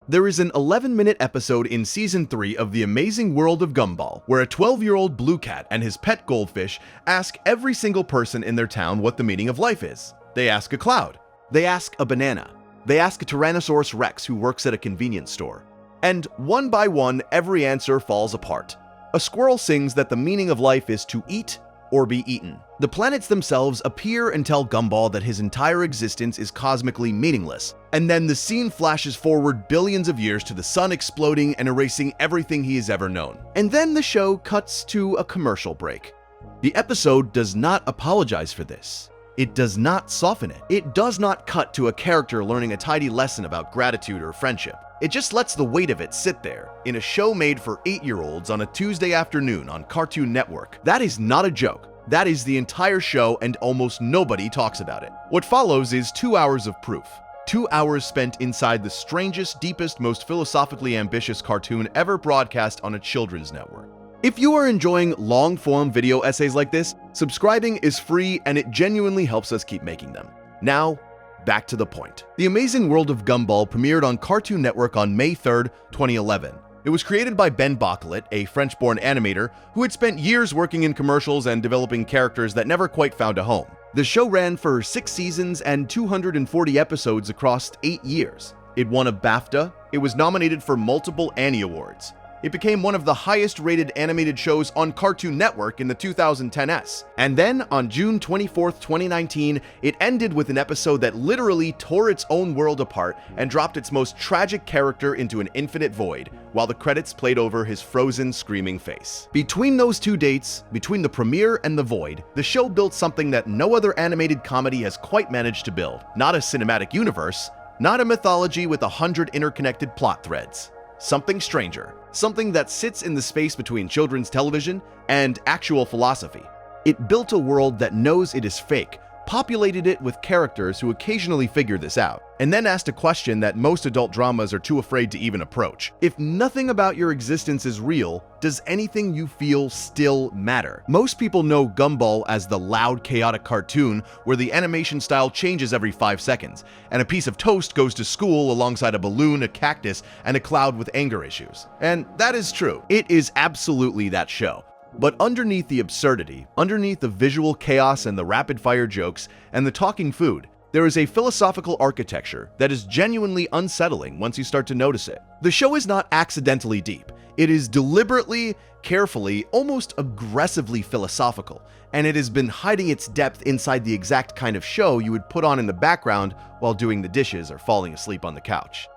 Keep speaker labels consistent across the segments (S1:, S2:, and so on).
S1: There is an 11-minute episode in Season 3 of The Amazing World of Gumball, where a 12-year-old blue cat and his pet goldfish ask every single person in their town what the meaning of life is. They ask a cloud. They ask a banana. They ask a Tyrannosaurus Rex who works at a convenience store. And one by one, every answer falls apart. A squirrel sings that the meaning of life is to eat or be eaten. The planets themselves appear and tell Gumball that his entire existence is cosmically meaningless. And then the scene flashes forward billions of years to the sun exploding and erasing everything he has ever known. And then the show cuts to a commercial break. The episode does not apologize for this. It does not soften it. It does not cut to a character learning a tidy lesson about gratitude or friendship. It just lets the weight of it sit there in a show made for 8-year-olds on a Tuesday afternoon on Cartoon Network. That is not a joke. That is the entire show, and almost nobody talks about it. What follows is 2 hours of proof. 2 hours spent inside the strangest, deepest, most philosophically ambitious cartoon ever broadcast on a children's network. If you are enjoying long-form video essays like this, subscribing is free and it genuinely helps us keep making them. Now, back to the point. The Amazing World of Gumball premiered on Cartoon Network on May 3rd, 2011. It was created by Ben Bocquelet, a French-born animator who had spent years working in commercials and developing characters that never quite found a home. The show ran for 6 seasons and 240 episodes across 8 years. It won a BAFTA. It was nominated for multiple Annie Awards. It became one of the highest-rated animated shows on Cartoon Network in the 2010s. And then, on June 24th, 2019, it ended with an episode that literally tore its own world apart and dropped its most tragic character into an infinite void, while the credits played over his frozen, screaming face. Between those two dates, between the premiere and the void, the show built something that no other animated comedy has quite managed to build. Not a cinematic universe, not a mythology with 100 interconnected plot threads. Something stranger. Something that sits in the space between children's television and actual philosophy. It built a world that knows it is fake, populated it with characters who occasionally figure this out, and then asked a question that most adult dramas are too afraid to even approach. If nothing about your existence is real, does anything you feel still matter? Most people know Gumball as the loud, chaotic cartoon where the animation style changes every 5 seconds, and a piece of toast goes to school alongside a balloon, a cactus, and a cloud with anger issues. And that is true. It is absolutely that show. But underneath the absurdity, underneath the visual chaos and the rapid-fire jokes and the talking food, there is a philosophical architecture that is genuinely unsettling once you start to notice it. The show is not accidentally deep. It is deliberately, carefully, almost aggressively philosophical, and it has been hiding its depth inside the exact kind of show you would put on in the background while doing the dishes or falling asleep on the couch.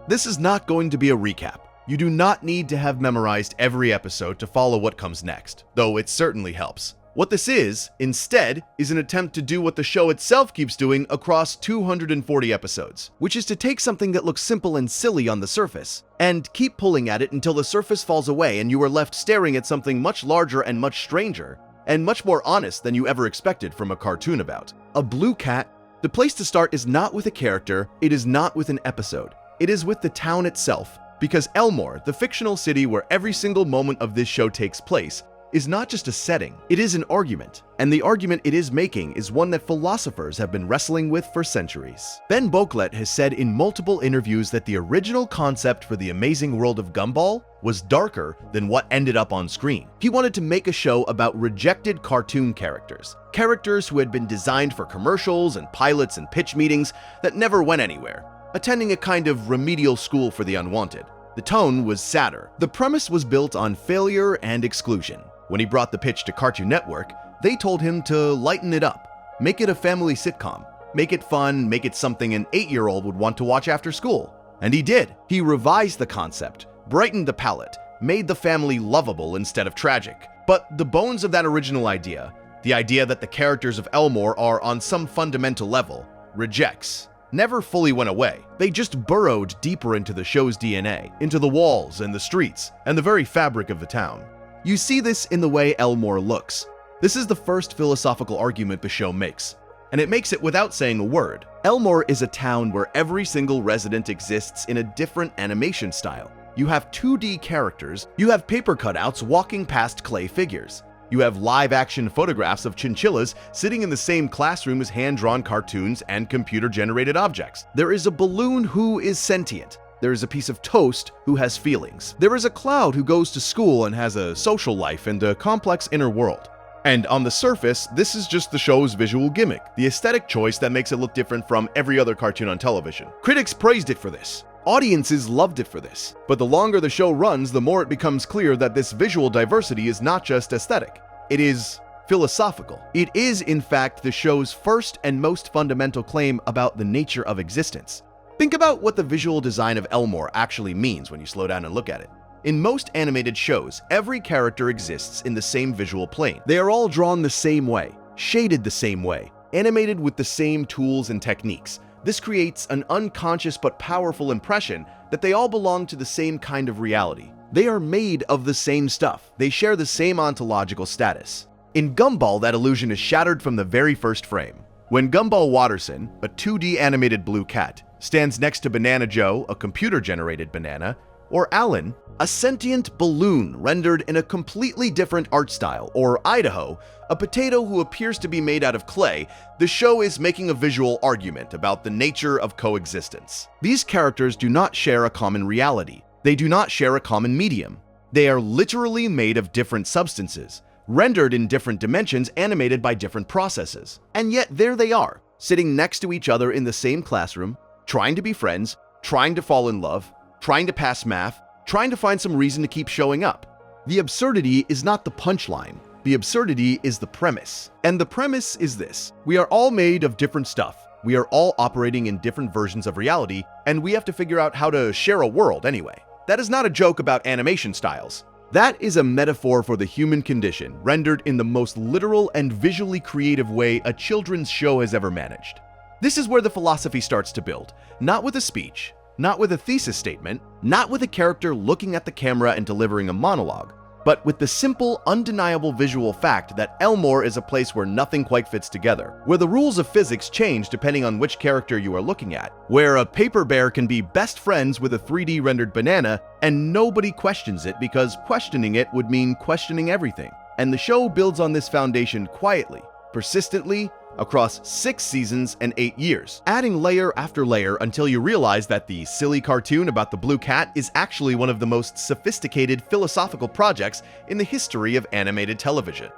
S1: This is not going to be a recap. You do not need to have memorized every episode to follow what comes next, though it certainly helps. What this is, instead, is an attempt to do what the show itself keeps doing across 240 episodes, which is to take something that looks simple and silly on the surface, and keep pulling at it until the surface falls away and you are left staring at something much larger and much stranger, and much more honest than you ever expected from a cartoon about. A blue cat. The place to start is not with a character, it is not with an episode. It is with the town itself. Because Elmore, the fictional city where every single moment of this show takes place, is not just a setting, it is an argument. And the argument it is making is one that philosophers have been wrestling with for centuries. Ben Bocquelet has said in multiple interviews that the original concept for The Amazing World of Gumball was darker than what ended up on screen. He wanted to make a show about rejected cartoon characters. Characters who had been designed for commercials and pilots and pitch meetings that never went anywhere. Attending a kind of remedial school for the unwanted. The tone was sadder. The premise was built on failure and exclusion. When he brought the pitch to Cartoon Network, they told him to lighten it up, make it a family sitcom, make it fun, make it something an 8-year-old would want to watch after school. And he did. He revised the concept, brightened the palette, made the family lovable instead of tragic. But the bones of that original idea, the idea that the characters of Elmore are on some fundamental level, rejects. Never fully went away. They just burrowed deeper into the show's DNA, into the walls and the streets, and the very fabric of the town. You see this in the way Elmore looks. This is the first philosophical argument the show makes, and it makes it without saying a word. Elmore is a town where every single resident exists in a different animation style. You have 2D characters, you have paper cutouts walking past clay figures. You have live-action photographs of chinchillas sitting in the same classroom as hand-drawn cartoons and computer-generated objects. There is a balloon who is sentient. There is a piece of toast who has feelings. There is a cloud who goes to school and has a social life and a complex inner world. And on the surface, this is just the show's visual gimmick, the aesthetic choice that makes it look different from every other cartoon on television. Critics praised it for this. Audiences loved it for this. But the longer the show runs, the more it becomes clear that this visual diversity is not just aesthetic. It is philosophical. It is, in fact, the show's first and most fundamental claim about the nature of existence. Think about what the visual design of Elmore actually means when you slow down and look at it. In most animated shows, every character exists in the same visual plane. They are all drawn the same way, shaded the same way, animated with the same tools and techniques. This creates an unconscious but powerful impression that they all belong to the same kind of reality. They are made of the same stuff. They share the same ontological status. In Gumball, that illusion is shattered from the very first frame. When Gumball Watterson, a 2D animated blue cat, stands next to Banana Joe, a computer-generated banana, or Alan, a sentient balloon rendered in a completely different art style, or Idaho, a potato who appears to be made out of clay, the show is making a visual argument about the nature of coexistence. These characters do not share a common reality. They do not share a common medium. They are literally made of different substances, rendered in different dimensions, animated by different processes. And yet there they are, sitting next to each other in the same classroom, trying to be friends, trying to fall in love, trying to pass math, trying to find some reason to keep showing up. The absurdity is not the punchline. The absurdity is the premise. And the premise is this: we are all made of different stuff. We are all operating in different versions of reality, and we have to figure out how to share a world anyway. That is not a joke about animation styles. That is a metaphor for the human condition, rendered in the most literal and visually creative way a children's show has ever managed. This is where the philosophy starts to build, not with a speech, not with a thesis statement, not with a character looking at the camera and delivering a monologue, but with the simple, undeniable visual fact that Elmore is a place where nothing quite fits together, where the rules of physics change depending on which character you are looking at, where a paper bear can be best friends with a 3D rendered banana and nobody questions it because questioning it would mean questioning everything. And the show builds on this foundation quietly, persistently, across 6 seasons and 8 years, adding layer after layer until you realize that the silly cartoon about the blue cat is actually one of the most sophisticated philosophical projects in the history of animated television.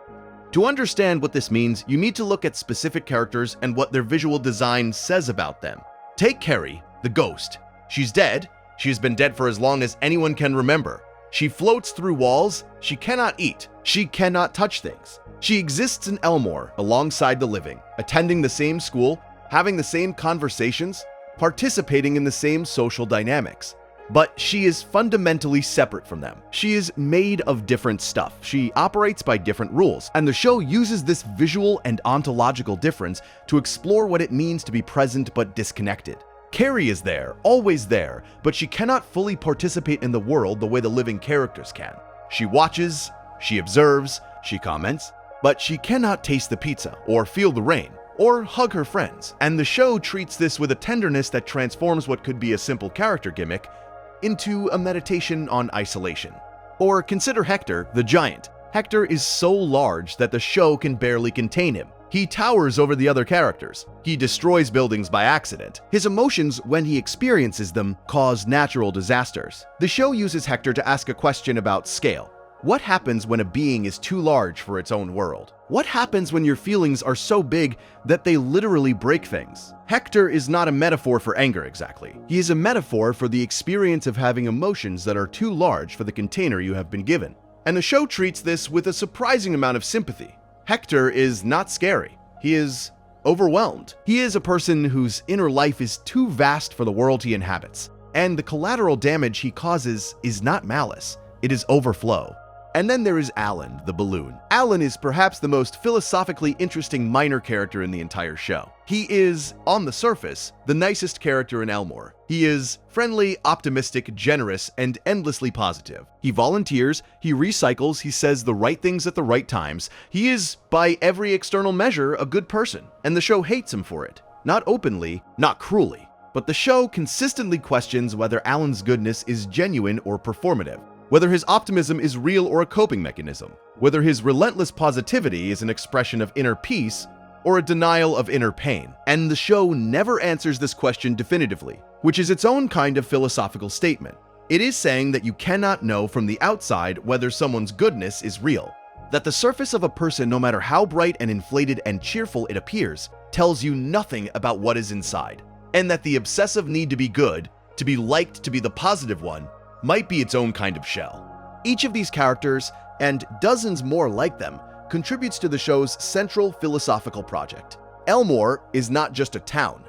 S1: To understand what this means, you need to look at specific characters and what their visual design says about them. Take Carrie, the ghost. She's dead. She has been dead for as long as anyone can remember. She floats through walls. She cannot eat. She cannot touch things. She exists in Elmore alongside the living, attending the same school, having the same conversations, participating in the same social dynamics. But she is fundamentally separate from them. She is made of different stuff. She operates by different rules, and the show uses this visual and ontological difference to explore what it means to be present but disconnected. Carrie is there, always there, but she cannot fully participate in the world the way the living characters can. She watches, she observes, she comments, but she cannot taste the pizza, or feel the rain, or hug her friends. And the show treats this with a tenderness that transforms what could be a simple character gimmick into a meditation on isolation. Or consider Hector, the giant. Hector is so large that the show can barely contain him. He towers over the other characters. He destroys buildings by accident. His emotions, when he experiences them, cause natural disasters. The show uses Hector to ask a question about scale. What happens when a being is too large for its own world? What happens when your feelings are so big that they literally break things? Hector is not a metaphor for anger exactly. He is a metaphor for the experience of having emotions that are too large for the container you have been given. And the show treats this with a surprising amount of sympathy. Hector is not scary. He is overwhelmed. He is a person whose inner life is too vast for the world he inhabits. And the collateral damage he causes is not malice. It is overflow. And then there is Alan, the balloon. Alan is perhaps the most philosophically interesting minor character in the entire show. He is, on the surface, the nicest character in Elmore. He is friendly, optimistic, generous, and endlessly positive. He volunteers, he recycles, he says the right things at the right times. He is, by every external measure, a good person, and the show hates him for it. Not openly, not cruelly, but the show consistently questions whether Alan's goodness is genuine or performative, whether his optimism is real or a coping mechanism, whether his relentless positivity is an expression of inner peace or a denial of inner pain? And the show never answers this question definitively, which is its own kind of philosophical statement. It is saying that you cannot know from the outside whether someone's goodness is real. That the surface of a person, no matter how bright and inflated and cheerful it appears, tells you nothing about what is inside. And that the obsessive need to be good, to be liked, to be the positive one, might be its own kind of shell. Each of these characters, and dozens more like them, contributes to the show's central philosophical project. Elmore is not just a town.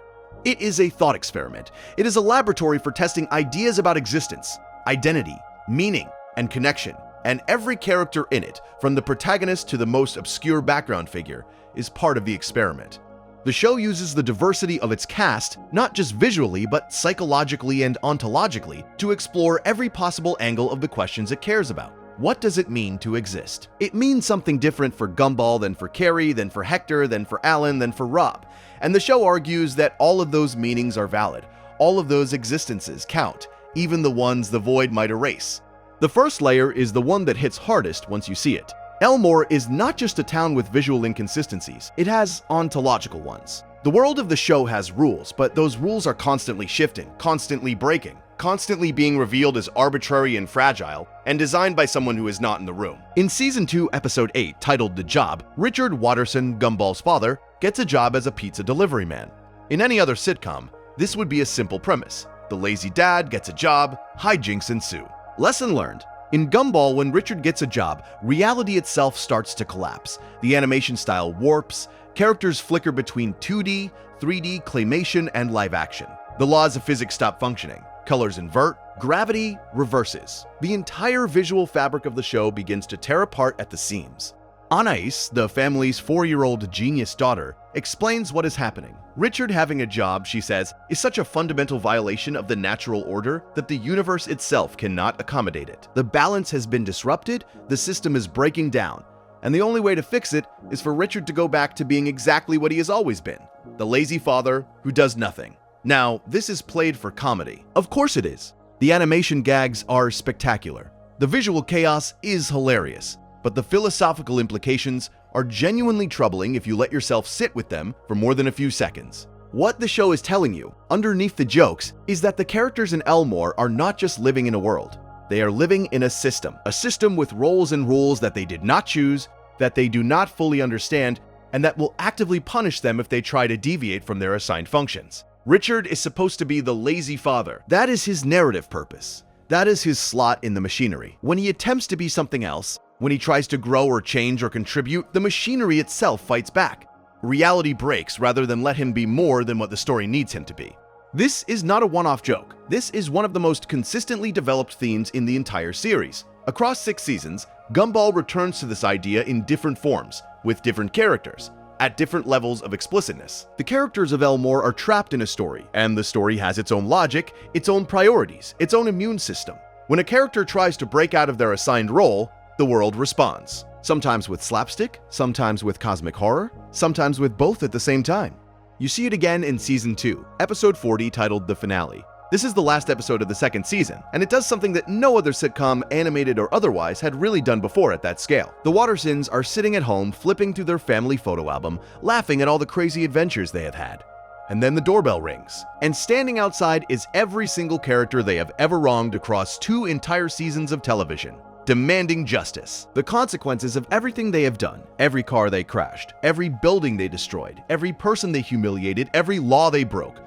S1: It is a thought experiment. It is a laboratory for testing ideas about existence, identity, meaning, and connection. And every character in it, from the protagonist to the most obscure background figure, is part of the experiment. The show uses the diversity of its cast, not just visually, but psychologically and ontologically, to explore every possible angle of the questions it cares about. What does it mean to exist? It means something different for Gumball than for Carrie, than for Hector, than for Alan, than for Rob. And the show argues that all of those meanings are valid. All of those existences count, even the ones the void might erase. The first layer is the one that hits hardest once you see it. Elmore is not just a town with visual inconsistencies, it has ontological ones. The world of the show has rules, but those rules are constantly shifting, constantly breaking, constantly being revealed as arbitrary and fragile, and designed by someone who is not in the room. In Season 2, Episode 8, titled The Job, Richard Watterson, Gumball's father, gets a job as a pizza delivery man. In any other sitcom, this would be a simple premise. The lazy dad gets a job, hijinks ensue. Lesson learned. In Gumball, when Richard gets a job, reality itself starts to collapse. The animation style warps, characters flicker between 2D, 3D, claymation, and live action. The laws of physics stop functioning. Colors invert, gravity reverses. The entire visual fabric of the show begins to tear apart at the seams. Anais, the family's 4-year-old genius daughter, explains what is happening. Richard having a job, she says, is such a fundamental violation of the natural order that the universe itself cannot accommodate it. The balance has been disrupted, the system is breaking down, and the only way to fix it is for Richard to go back to being exactly what he has always been, the lazy father who does nothing. Now, this is played for comedy. Of course it is. The animation gags are spectacular. The visual chaos is hilarious. But the philosophical implications are genuinely troubling if you let yourself sit with them for more than a few seconds. What the show is telling you, underneath the jokes, is that the characters in Elmore are not just living in a world. They are living in a system with roles and rules that they did not choose, that they do not fully understand, and that will actively punish them if they try to deviate from their assigned functions. Richard is supposed to be the lazy father. That is his narrative purpose. That is his slot in the machinery. When he attempts to be something else, when he tries to grow or change or contribute, the machinery itself fights back. Reality breaks rather than let him be more than what the story needs him to be. This is not a one-off joke. This is one of the most consistently developed themes in the entire series. Across 6 seasons, Gumball returns to this idea in different forms, with different characters, at different levels of explicitness. The characters of Elmore are trapped in a story, and the story has its own logic, its own priorities, its own immune system. When a character tries to break out of their assigned role, the world responds. Sometimes with slapstick, sometimes with cosmic horror, sometimes with both at the same time. You see it again in Season 2, Episode 40, titled The Finale. This is the last episode of the 2nd season, and it does something that no other sitcom, animated or otherwise, had really done before at that scale. The Wattersons are sitting at home flipping through their family photo album, laughing at all the crazy adventures they have had. And then the doorbell rings, and standing outside is every single character they have ever wronged across 2 entire seasons of television, demanding justice. The consequences of everything they have done, every car they crashed, every building they destroyed, every person they humiliated, every law they broke,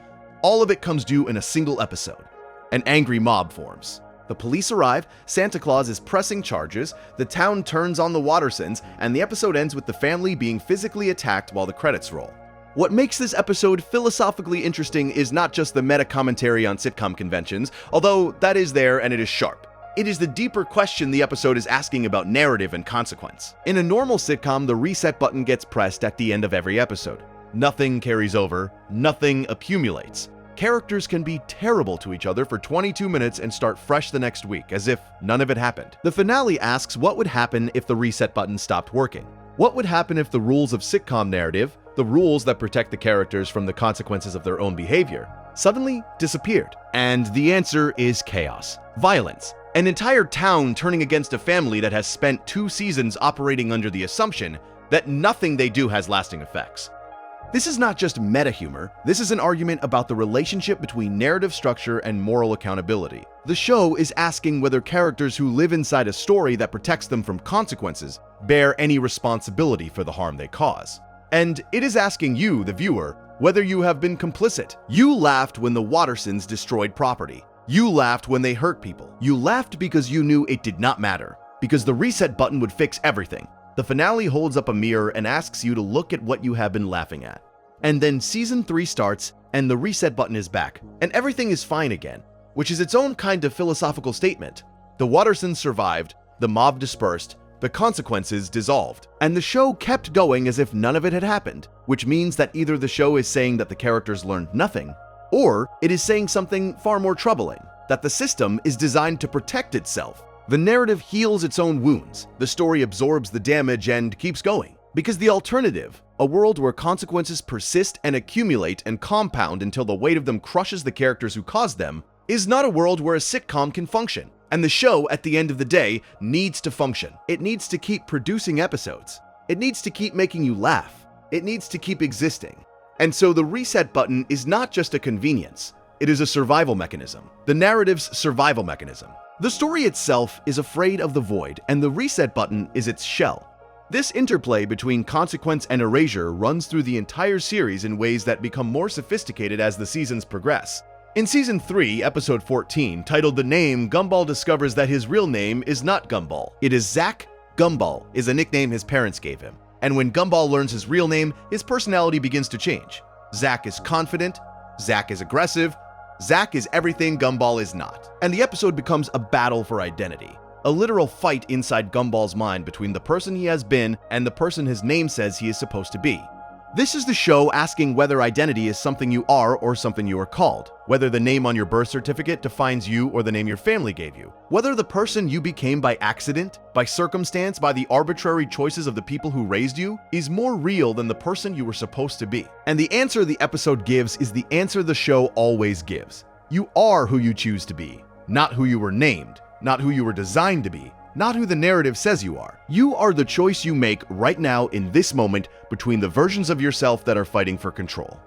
S1: all of it comes due in a single episode. An angry mob forms. The police arrive, Santa Claus is pressing charges, the town turns on the Wattersons, and the episode ends with the family being physically attacked while the credits roll. What makes this episode philosophically interesting is not just the meta-commentary on sitcom conventions, although that is there and it is sharp. It is the deeper question the episode is asking about narrative and consequence. In a normal sitcom, the reset button gets pressed at the end of every episode. Nothing carries over, nothing accumulates. Characters can be terrible to each other for 22 minutes and start fresh the next week, as if none of it happened. The finale asks what would happen if the reset button stopped working. What would happen if the rules of sitcom narrative, the rules that protect the characters from the consequences of their own behavior, suddenly disappeared? And the answer is chaos, violence, an entire town turning against a family that has spent 2 seasons operating under the assumption that nothing they do has lasting effects. This is not just meta-humor, this is an argument about the relationship between narrative structure and moral accountability. The show is asking whether characters who live inside a story that protects them from consequences bear any responsibility for the harm they cause. And it is asking you, the viewer, whether you have been complicit. You laughed when the Wattersons destroyed property. You laughed when they hurt people. You laughed because you knew it did not matter, because the reset button would fix everything. The finale holds up a mirror and asks you to look at what you have been laughing at. And then season 3 starts, and the reset button is back, and everything is fine again, which is its own kind of philosophical statement. The Wattersons survived, the mob dispersed, the consequences dissolved, and the show kept going as if none of it had happened, which means that either the show is saying that the characters learned nothing, or it is saying something far more troubling, that the system is designed to protect itself. The narrative heals its own wounds, the story absorbs the damage and keeps going. Because the alternative, a world where consequences persist and accumulate and compound until the weight of them crushes the characters who caused them, is not a world where a sitcom can function. And the show, at the end of the day, needs to function. It needs to keep producing episodes. It needs to keep making you laugh. It needs to keep existing. And so the reset button is not just a convenience, it is a survival mechanism. The narrative's survival mechanism. The story itself is afraid of the void, and the reset button is its shell. This interplay between consequence and erasure runs through the entire series in ways that become more sophisticated as the seasons progress. In Season 3, Episode 14, titled The Name, Gumball discovers that his real name is not Gumball. It is Zach. Gumball is a nickname his parents gave him. And when Gumball learns his real name, his personality begins to change. Zach is confident, Zach is aggressive, Zach is everything Gumball is not. And the episode becomes a battle for identity. A literal fight inside Gumball's mind between the person he has been and the person his name says he is supposed to be. This is the show asking whether identity is something you are or something you are called, whether the name on your birth certificate defines you or the name your family gave you, whether the person you became by accident, by circumstance, by the arbitrary choices of the people who raised you, is more real than the person you were supposed to be. And the answer the episode gives is the answer the show always gives. You are who you choose to be, not who you were named, not who you were designed to be, not who the narrative says you are. You are the choice you make right now in this moment between the versions of yourself that are fighting for control.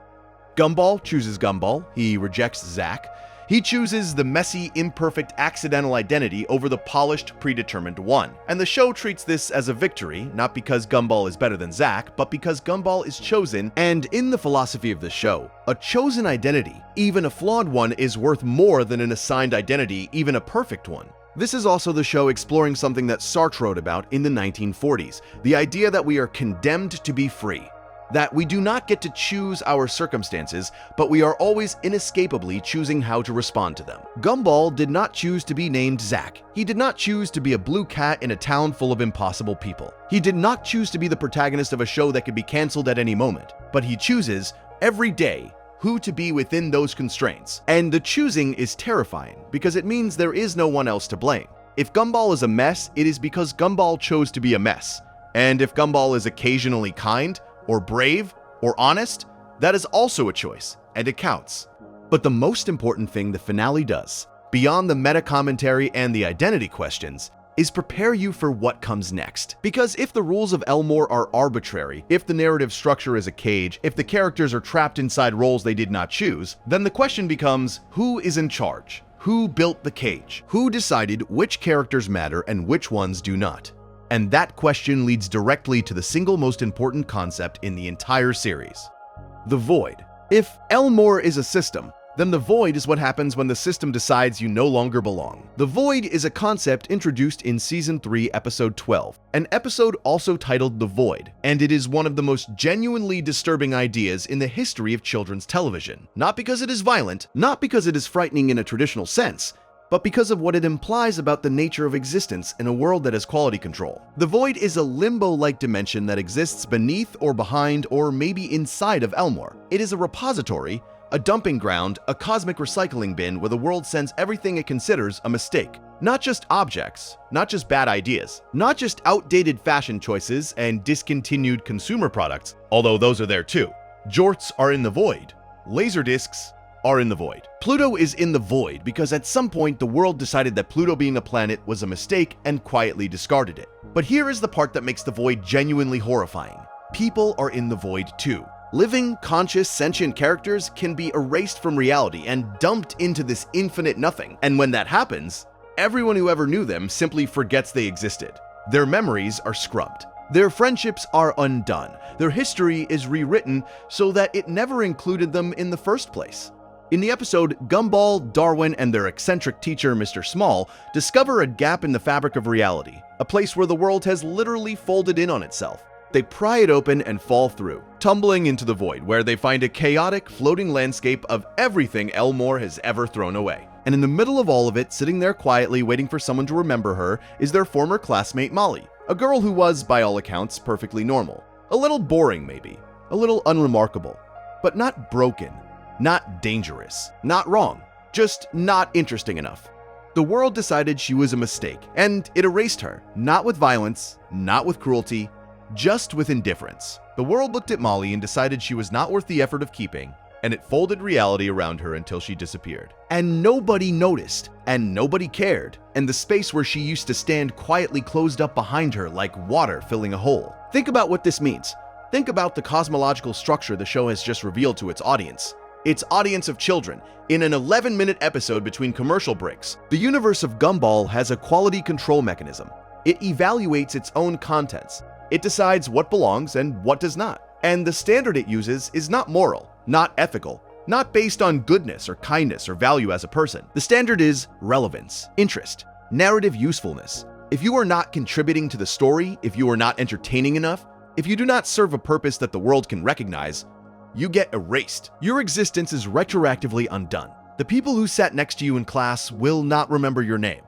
S1: Gumball chooses Gumball, he rejects Zach. He chooses the messy, imperfect, accidental identity over the polished, predetermined one. And the show treats this as a victory, not because Gumball is better than Zach, but because Gumball is chosen, and in the philosophy of the show, a chosen identity, even a flawed one, is worth more than an assigned identity, even a perfect one. This is also the show exploring something that Sartre wrote about in the 1940s, the idea that we are condemned to be free. That we do not get to choose our circumstances, but we are always inescapably choosing how to respond to them. Gumball did not choose to be named Zach. He did not choose to be a blue cat in a town full of impossible people. He did not choose to be the protagonist of a show that could be canceled at any moment, but he chooses, every day, who to be within those constraints. And the choosing is terrifying, because it means there is no one else to blame. If Gumball is a mess, it is because Gumball chose to be a mess. And if Gumball is occasionally kind, or brave, or honest, that is also a choice, and it counts. But the most important thing the finale does, beyond the meta-commentary and the identity questions, is prepare you for what comes next. Because if the rules of Elmore are arbitrary, if the narrative structure is a cage, if the characters are trapped inside roles they did not choose, then the question becomes, who is in charge? Who built the cage? Who decided which characters matter and which ones do not? And that question leads directly to the single most important concept in the entire series: the void. If Elmore is a system, then the void is what happens when the system decides you no longer belong. The void is a concept introduced in Season 3, Episode 12, an episode also titled The Void, and it is one of the most genuinely disturbing ideas in the history of children's television. Not because it is violent, not because it is frightening in a traditional sense, but because of what it implies about the nature of existence in a world that has quality control. The void is a limbo-like dimension that exists beneath or behind or maybe inside of Elmore. It is a repository, a dumping ground, a cosmic recycling bin where the world sends everything it considers a mistake. Not just objects, not just bad ideas, not just outdated fashion choices and discontinued consumer products, although those are there too. Jorts are in the void. Laserdiscs are in the void. Pluto is in the void because at some point the world decided that Pluto being a planet was a mistake and quietly discarded it. But here is the part that makes the void genuinely horrifying. People are in the void too. Living, conscious, sentient characters can be erased from reality and dumped into this infinite nothing, and when that happens, everyone who ever knew them simply forgets they existed. Their memories are scrubbed. Their friendships are undone. Their history is rewritten so that it never included them in the first place. In the episode, Gumball, Darwin, and their eccentric teacher, Mr. Small, discover a gap in the fabric of reality, a place where the world has literally folded in on itself. They pry it open and fall through, tumbling into the void, where they find a chaotic, floating landscape of everything Elmore has ever thrown away. And in the middle of all of it, sitting there quietly waiting for someone to remember her, is their former classmate Molly, a girl who was, by all accounts, perfectly normal. A little boring maybe, a little unremarkable, but not broken, not dangerous, not wrong, just not interesting enough. The world decided she was a mistake, and it erased her, not with violence, not with cruelty, just with indifference. The world looked at Molly and decided she was not worth the effort of keeping, and it folded reality around her until she disappeared. And nobody noticed, and nobody cared, and the space where she used to stand quietly closed up behind her like water filling a hole. Think about what this means. Think about the cosmological structure the show has just revealed to its audience. Its audience of children. In an 11-minute episode between commercial breaks, the universe of Gumball has a quality control mechanism. It evaluates its own contents. It decides what belongs and what does not. And the standard it uses is not moral, not ethical, not based on goodness or kindness or value as a person. The standard is relevance, interest, narrative usefulness. If you are not contributing to the story, if you are not entertaining enough, if you do not serve a purpose that the world can recognize, you get erased. Your existence is retroactively undone. The people who sat next to you in class will not remember your name.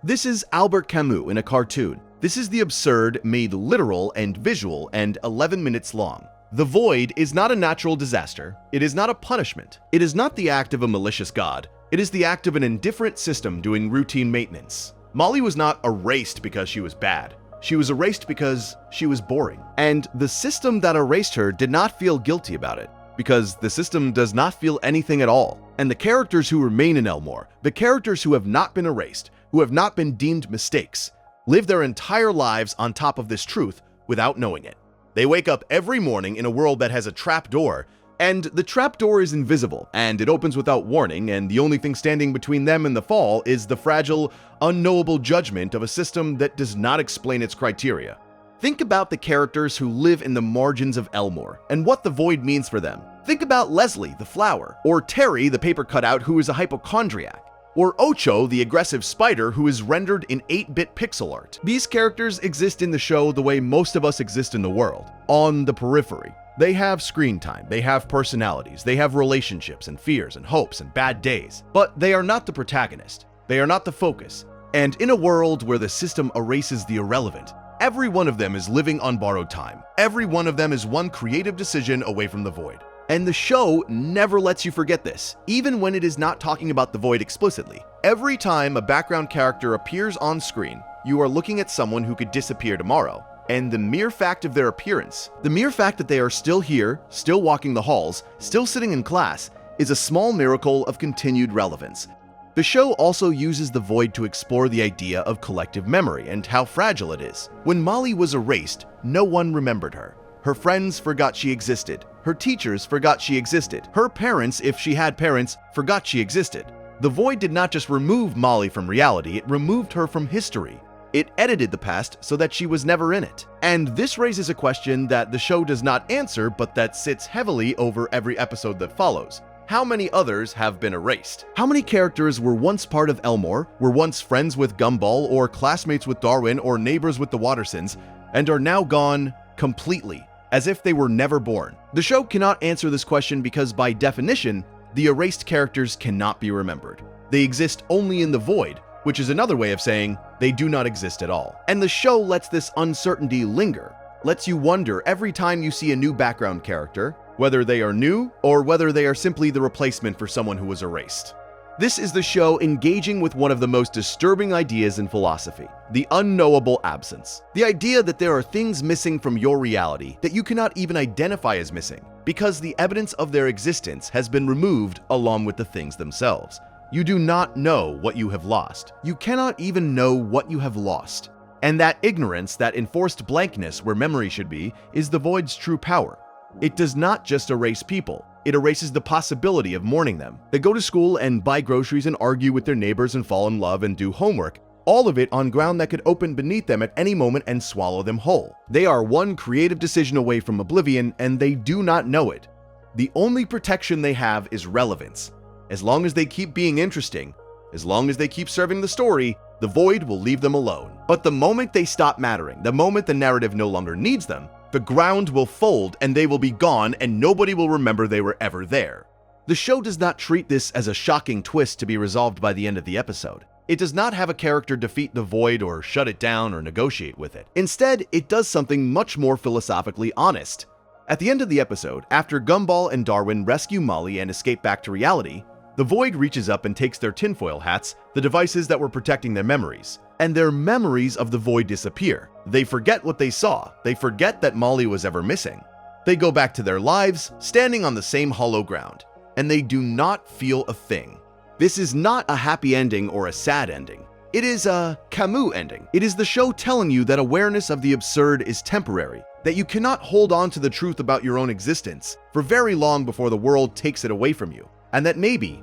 S1: This is Albert Camus in a cartoon. This is the absurd made literal and visual and 11 minutes long. The void is not a natural disaster. It is not a punishment. It is not the act of a malicious god. It is the act of an indifferent system doing routine maintenance. Molly was not erased because she was bad. She was erased because she was boring. And the system that erased her did not feel guilty about it, because the system does not feel anything at all. And the characters who remain in Elmore, the characters who have not been erased, who have not been deemed mistakes, live their entire lives on top of this truth without knowing it. They wake up every morning in a world that has a trap door, and the trap door is invisible, and it opens without warning, and the only thing standing between them and the fall is the fragile, unknowable judgment of a system that does not explain its criteria. Think about the characters who live in the margins of Elmore, and what the void means for them. Think about Leslie, the flower, or Terry, the paper cutout who is a hypochondriac, or Ocho, the aggressive spider who is rendered in 8-bit pixel art. These characters exist in the show the way most of us exist in the world, on the periphery. They have screen time, they have personalities, they have relationships and fears and hopes and bad days, but they are not the protagonist. They are not the focus. And in a world where the system erases the irrelevant, every one of them is living on borrowed time. Every one of them is one creative decision away from the void. And the show never lets you forget this, even when it is not talking about the void explicitly. Every time a background character appears on screen, you are looking at someone who could disappear tomorrow. And the mere fact of their appearance, the mere fact that they are still here, still walking the halls, still sitting in class, is a small miracle of continued relevance. The show also uses the void to explore the idea of collective memory and how fragile it is. When Molly was erased, no one remembered her. Her friends forgot she existed. Her teachers forgot she existed. Her parents, if she had parents, forgot she existed. The void did not just remove Molly from reality, it removed her from history. It edited the past so that she was never in it. And this raises a question that the show does not answer, but that sits heavily over every episode that follows. How many others have been erased? How many characters were once part of Elmore, were once friends with Gumball, or classmates with Darwin, or neighbors with the Wattersons, and are now gone completely, as if they were never born? The show cannot answer this question because, by definition, the erased characters cannot be remembered. They exist only in the void, which is another way of saying they do not exist at all. And the show lets this uncertainty linger, lets you wonder every time you see a new background character, whether they are new or whether they are simply the replacement for someone who was erased. This is the show engaging with one of the most disturbing ideas in philosophy, the unknowable absence. The idea that there are things missing from your reality that you cannot even identify as missing, because the evidence of their existence has been removed along with the things themselves. You do not know what you have lost. You cannot even know what you have lost. And that ignorance, that enforced blankness where memory should be, is the void's true power. It does not just erase people. It erases the possibility of mourning them. They go to school and buy groceries and argue with their neighbors and fall in love and do homework. All of it on ground that could open beneath them at any moment and swallow them whole. They are one creative decision away from oblivion, and they do not know it. The only protection they have is relevance. As long as they keep being interesting, as long as they keep serving the story, the void will leave them alone. But the moment they stop mattering, the moment the narrative no longer needs them, the ground will fold and they will be gone and nobody will remember they were ever there. The show does not treat this as a shocking twist to be resolved by the end of the episode. It does not have a character defeat the void or shut it down or negotiate with it. Instead, it does something much more philosophically honest. At the end of the episode, after Gumball and Darwin rescue Molly and escape back to reality, the void reaches up and takes their tinfoil hats, the devices that were protecting their memories, and their memories of the void disappear. They forget what they saw. They forget that Molly was ever missing. They go back to their lives, standing on the same hollow ground, and they do not feel a thing. This is not a happy ending or a sad ending. It is a Camus ending. It is the show telling you that awareness of the absurd is temporary, that you cannot hold on to the truth about your own existence for very long before the world takes it away from you, and that maybe,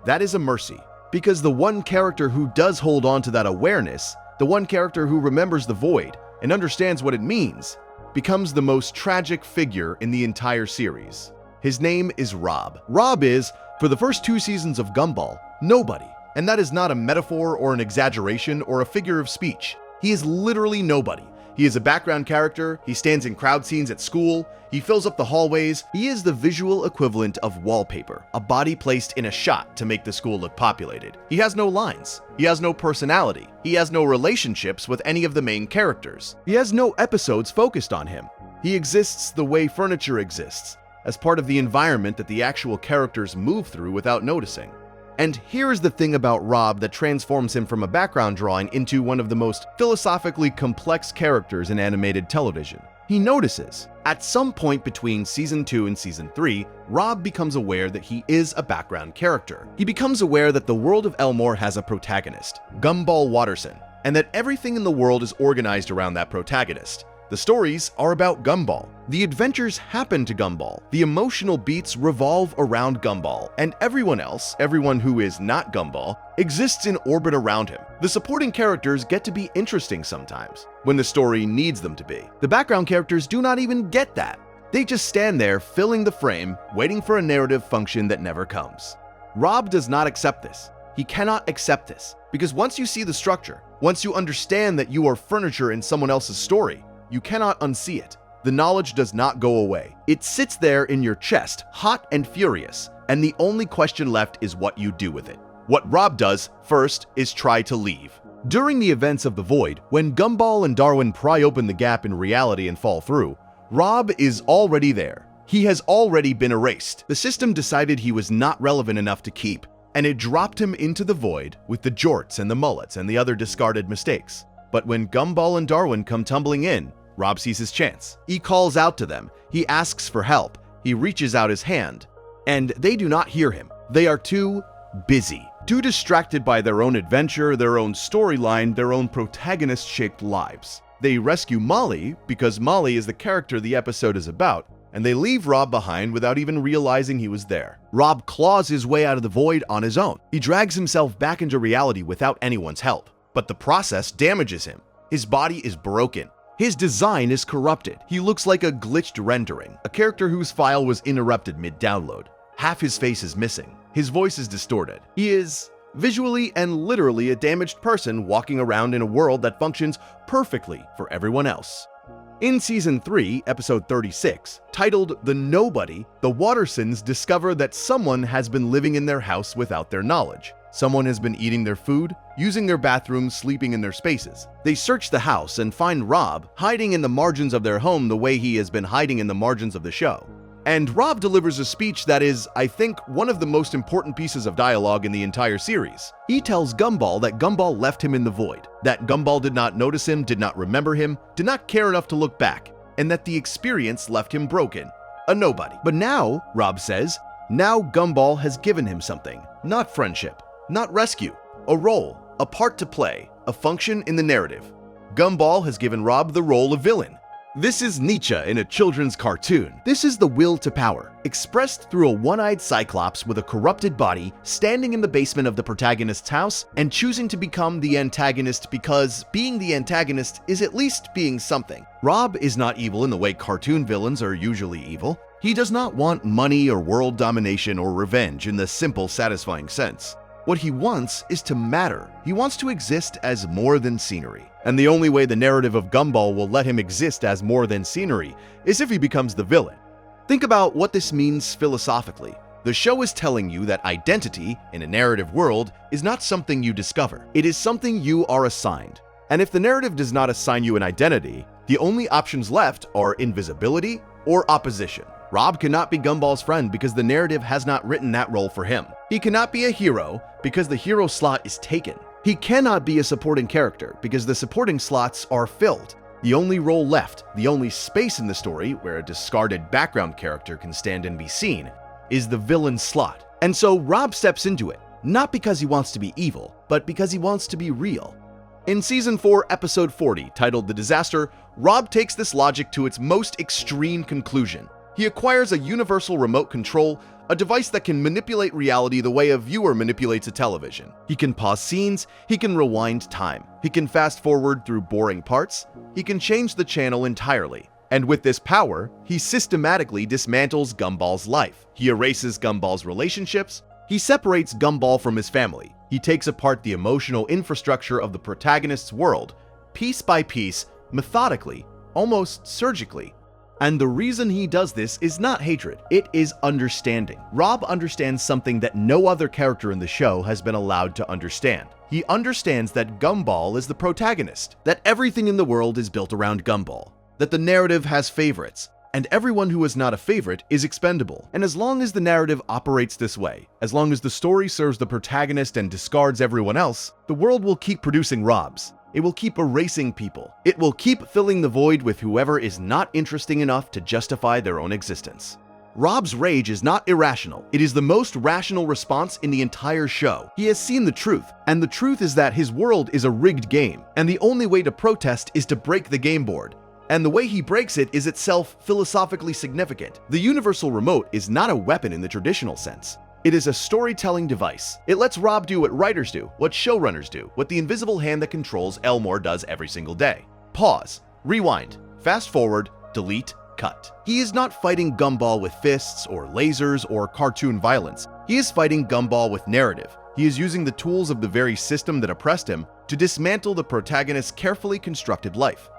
S1: that is a mercy. Because the one character who does hold on to that awareness, the one character who remembers the void and understands what it means, becomes the most tragic figure in the entire series. His name is Rob. Rob is, for the first 2 seasons of Gumball, nobody. And that is not a metaphor or an exaggeration or a figure of speech. He is literally nobody. He is a background character, he stands in crowd scenes at school, he fills up the hallways. He is the visual equivalent of wallpaper, a body placed in a shot to make the school look populated. He has no lines, he has no personality, he has no relationships with any of the main characters. He has no episodes focused on him. He exists the way furniture exists, as part of the environment that the actual characters move through without noticing. And here's the thing about Rob that transforms him from a background drawing into one of the most philosophically complex characters in animated television. He notices. At some point between Season 2 and Season 3, Rob becomes aware that he is a background character. He becomes aware that the world of Elmore has a protagonist, Gumball Watterson, and that everything in the world is organized around that protagonist. The stories are about Gumball. The adventures happen to Gumball. The emotional beats revolve around Gumball, and everyone else, everyone who is not Gumball, exists in orbit around him. The supporting characters get to be interesting sometimes, when the story needs them to be. The background characters do not even get that. They just stand there filling the frame, waiting for a narrative function that never comes. Rob does not accept this. He cannot accept this, because once you see the structure, once you understand that you are furniture in someone else's story, you cannot unsee it. The knowledge does not go away. It sits there in your chest, hot and furious, and the only question left is what you do with it. What Rob does first is try to leave. During the events of the Void, when Gumball and Darwin pry open the gap in reality and fall through, Rob is already there. He has already been erased. The system decided he was not relevant enough to keep, and it dropped him into the Void with the jorts and the mullets and the other discarded mistakes. But when Gumball and Darwin come tumbling in, Rob sees his chance. He calls out to them. He asks for help. He reaches out his hand. And they do not hear him. They are too busy, too distracted by their own adventure, their own storyline, their own protagonist-shaped lives. They rescue Molly because Molly is the character the episode is about, and they leave Rob behind without even realizing he was there. Rob claws his way out of the void on his own. He drags himself back into reality without anyone's help. But the process damages him. His body is broken. His design is corrupted. He looks like a glitched rendering, a character whose file was interrupted mid-download. Half his face is missing. His voice is distorted. He is visually and literally a damaged person walking around in a world that functions perfectly for everyone else. In Season 3, Episode 36, titled The Nobody, the Wattersons discover that someone has been living in their house without their knowledge. Someone has been eating their food, using their bathrooms, sleeping in their spaces. They search the house and find Rob hiding in the margins of their home the way he has been hiding in the margins of the show. And Rob delivers a speech that is, I think, one of the most important pieces of dialogue in the entire series. He tells Gumball that Gumball left him in the void, that Gumball did not notice him, did not remember him, did not care enough to look back, and that the experience left him broken, a nobody. But now, Rob says, now Gumball has given him something, not friendship, not rescue, a role, a part to play, a function in the narrative. Gumball has given Rob the role of villain. This is Nietzsche in a children's cartoon. This is the will to power, expressed through a one-eyed cyclops with a corrupted body standing in the basement of the protagonist's house and choosing to become the antagonist because being the antagonist is at least being something. Rob is not evil in the way cartoon villains are usually evil. He does not want money or world domination or revenge in the simple, satisfying sense. What he wants is to matter. He wants to exist as more than scenery. And the only way the narrative of Gumball will let him exist as more than scenery is if he becomes the villain. Think about what this means philosophically. The show is telling you that identity in a narrative world is not something you discover. It is something you are assigned. And if the narrative does not assign you an identity, the only options left are invisibility or opposition. Rob cannot be Gumball's friend because the narrative has not written that role for him. He cannot be a hero because the hero slot is taken. He cannot be a supporting character because the supporting slots are filled. The only role left, the only space in the story where a discarded background character can stand and be seen, is the villain slot. And so Rob steps into it, not because he wants to be evil, but because he wants to be real. In Season 4, Episode 40, titled The Disaster, Rob takes this logic to its most extreme conclusion. He acquires a universal remote control, a device that can manipulate reality the way a viewer manipulates a television. He can pause scenes, he can rewind time, he can fast forward through boring parts, he can change the channel entirely. And with this power, he systematically dismantles Gumball's life. He erases Gumball's relationships, he separates Gumball from his family, he takes apart the emotional infrastructure of the protagonist's world, piece by piece, methodically, almost surgically. And the reason he does this is not hatred, it is understanding. Rob understands something that no other character in the show has been allowed to understand. He understands that Gumball is the protagonist, that everything in the world is built around Gumball, that the narrative has favorites, and everyone who is not a favorite is expendable. And as long as the narrative operates this way, as long as the story serves the protagonist and discards everyone else, the world will keep producing Robs. It will keep erasing people. It will keep filling the void with whoever is not interesting enough to justify their own existence. Rob's rage is not irrational. It is the most rational response in the entire show. He has seen the truth, and the truth is that his world is a rigged game, and the only way to protest is to break the game board. And the way he breaks it is itself philosophically significant. The universal remote is not a weapon in the traditional sense. It is a storytelling device. It lets Rob do what writers do, what showrunners do, what the invisible hand that controls Elmore does every single day. Pause, rewind, fast forward, delete, cut. He is not fighting Gumball with fists or lasers or cartoon violence. He is fighting Gumball with narrative. He is using the tools of the very system that oppressed him to dismantle the protagonist's carefully constructed life.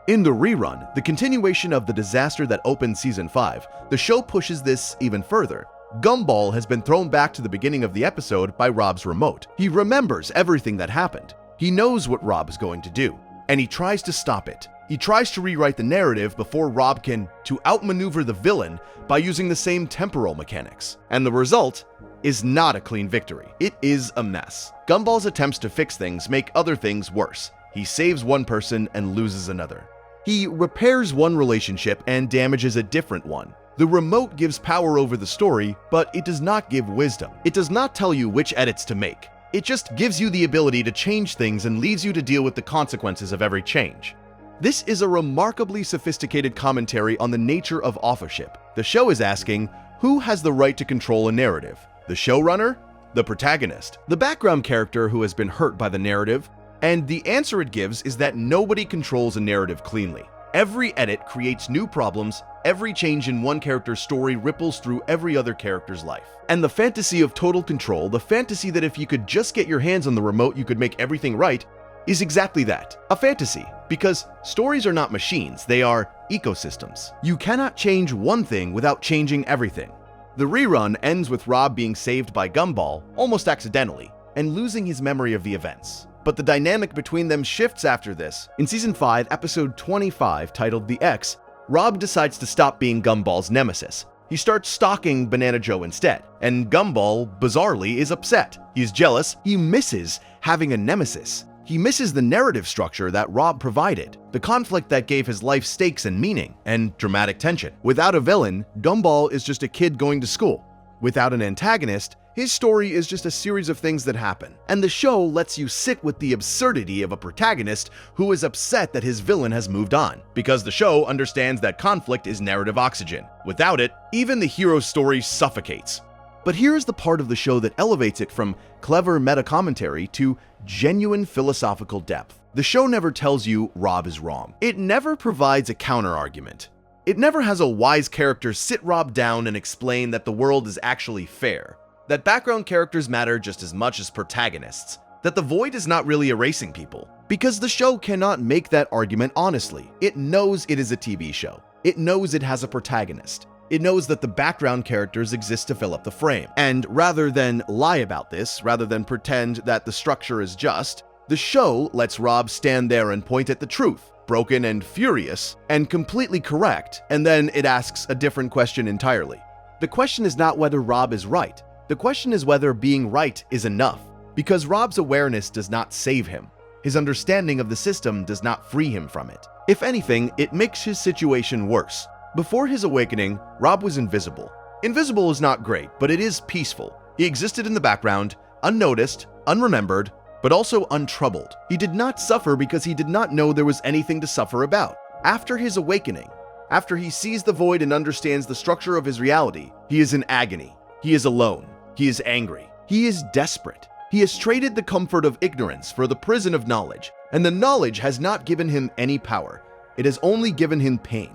S1: In the rerun, the continuation of the disaster that opened Season 5, the show pushes this even further. Gumball has been thrown back to the beginning of the episode by Rob's remote. He remembers everything that happened. He knows what Rob is going to do, and he tries to stop it. He tries to rewrite the narrative before Rob can to outmaneuver the villain by using the same temporal mechanics. And the result is not a clean victory. It is a mess. Gumball's attempts to fix things make other things worse. He saves one person and loses another. He repairs one relationship and damages a different one. The remote gives power over the story, but it does not give wisdom. It does not tell you which edits to make. It just gives you the ability to change things and leaves you to deal with the consequences of every change. This is a remarkably sophisticated commentary on the nature of authorship. The show is asking, who has the right to control a narrative? The showrunner? The protagonist? The background character who has been hurt by the narrative? And the answer it gives is that nobody controls a narrative cleanly. Every edit creates new problems, every change in one character's story ripples through every other character's life. And the fantasy of total control, the fantasy that if you could just get your hands on the remote you could make everything right, is exactly that, a fantasy. Because stories are not machines, they are ecosystems. You cannot change one thing without changing everything. The rerun ends with Rob being saved by Gumball, almost accidentally, and losing his memory of the events. But the dynamic between them shifts after this. In Season 5, Episode 25, titled The X, Rob decides to stop being Gumball's nemesis. He starts stalking Banana Joe instead, and Gumball, bizarrely, is upset. He's jealous, he misses having a nemesis. He misses the narrative structure that Rob provided, the conflict that gave his life stakes and meaning, and dramatic tension. Without a villain, Gumball is just a kid going to school. Without an antagonist, His story is just a series of things that happen, and the show lets you sit with the absurdity of a protagonist who is upset that his villain has moved on, because the show understands that conflict is narrative oxygen. Without it, even the hero's story suffocates. But here's the part of the show that elevates it from clever meta-commentary to genuine philosophical depth. The show never tells you Rob is wrong. It never provides a counter-argument. It never has a wise character sit Rob down and explain that the world is actually fair, that background characters matter just as much as protagonists, that the void is not really erasing people. Because the show cannot make that argument honestly. It knows it is a TV show. It knows it has a protagonist. It knows that the background characters exist to fill up the frame. And rather than lie about this, rather than pretend that the structure is just, the show lets Rob stand there and point at the truth, broken and furious, and completely correct, and then it asks a different question entirely. The question is not whether Rob is right. The question is whether being right is enough, because Rob's awareness does not save him. His understanding of the system does not free him from it. If anything, it makes his situation worse. Before his awakening, Rob was invisible. Invisible is not great, but it is peaceful. He existed in the background, unnoticed, unremembered, but also untroubled. He did not suffer because he did not know there was anything to suffer about. After his awakening, after he sees the void and understands the structure of his reality, he is in agony. He is alone. He is angry. He is desperate. He has traded the comfort of ignorance for the prison of knowledge, and the knowledge has not given him any power. It has only given him pain.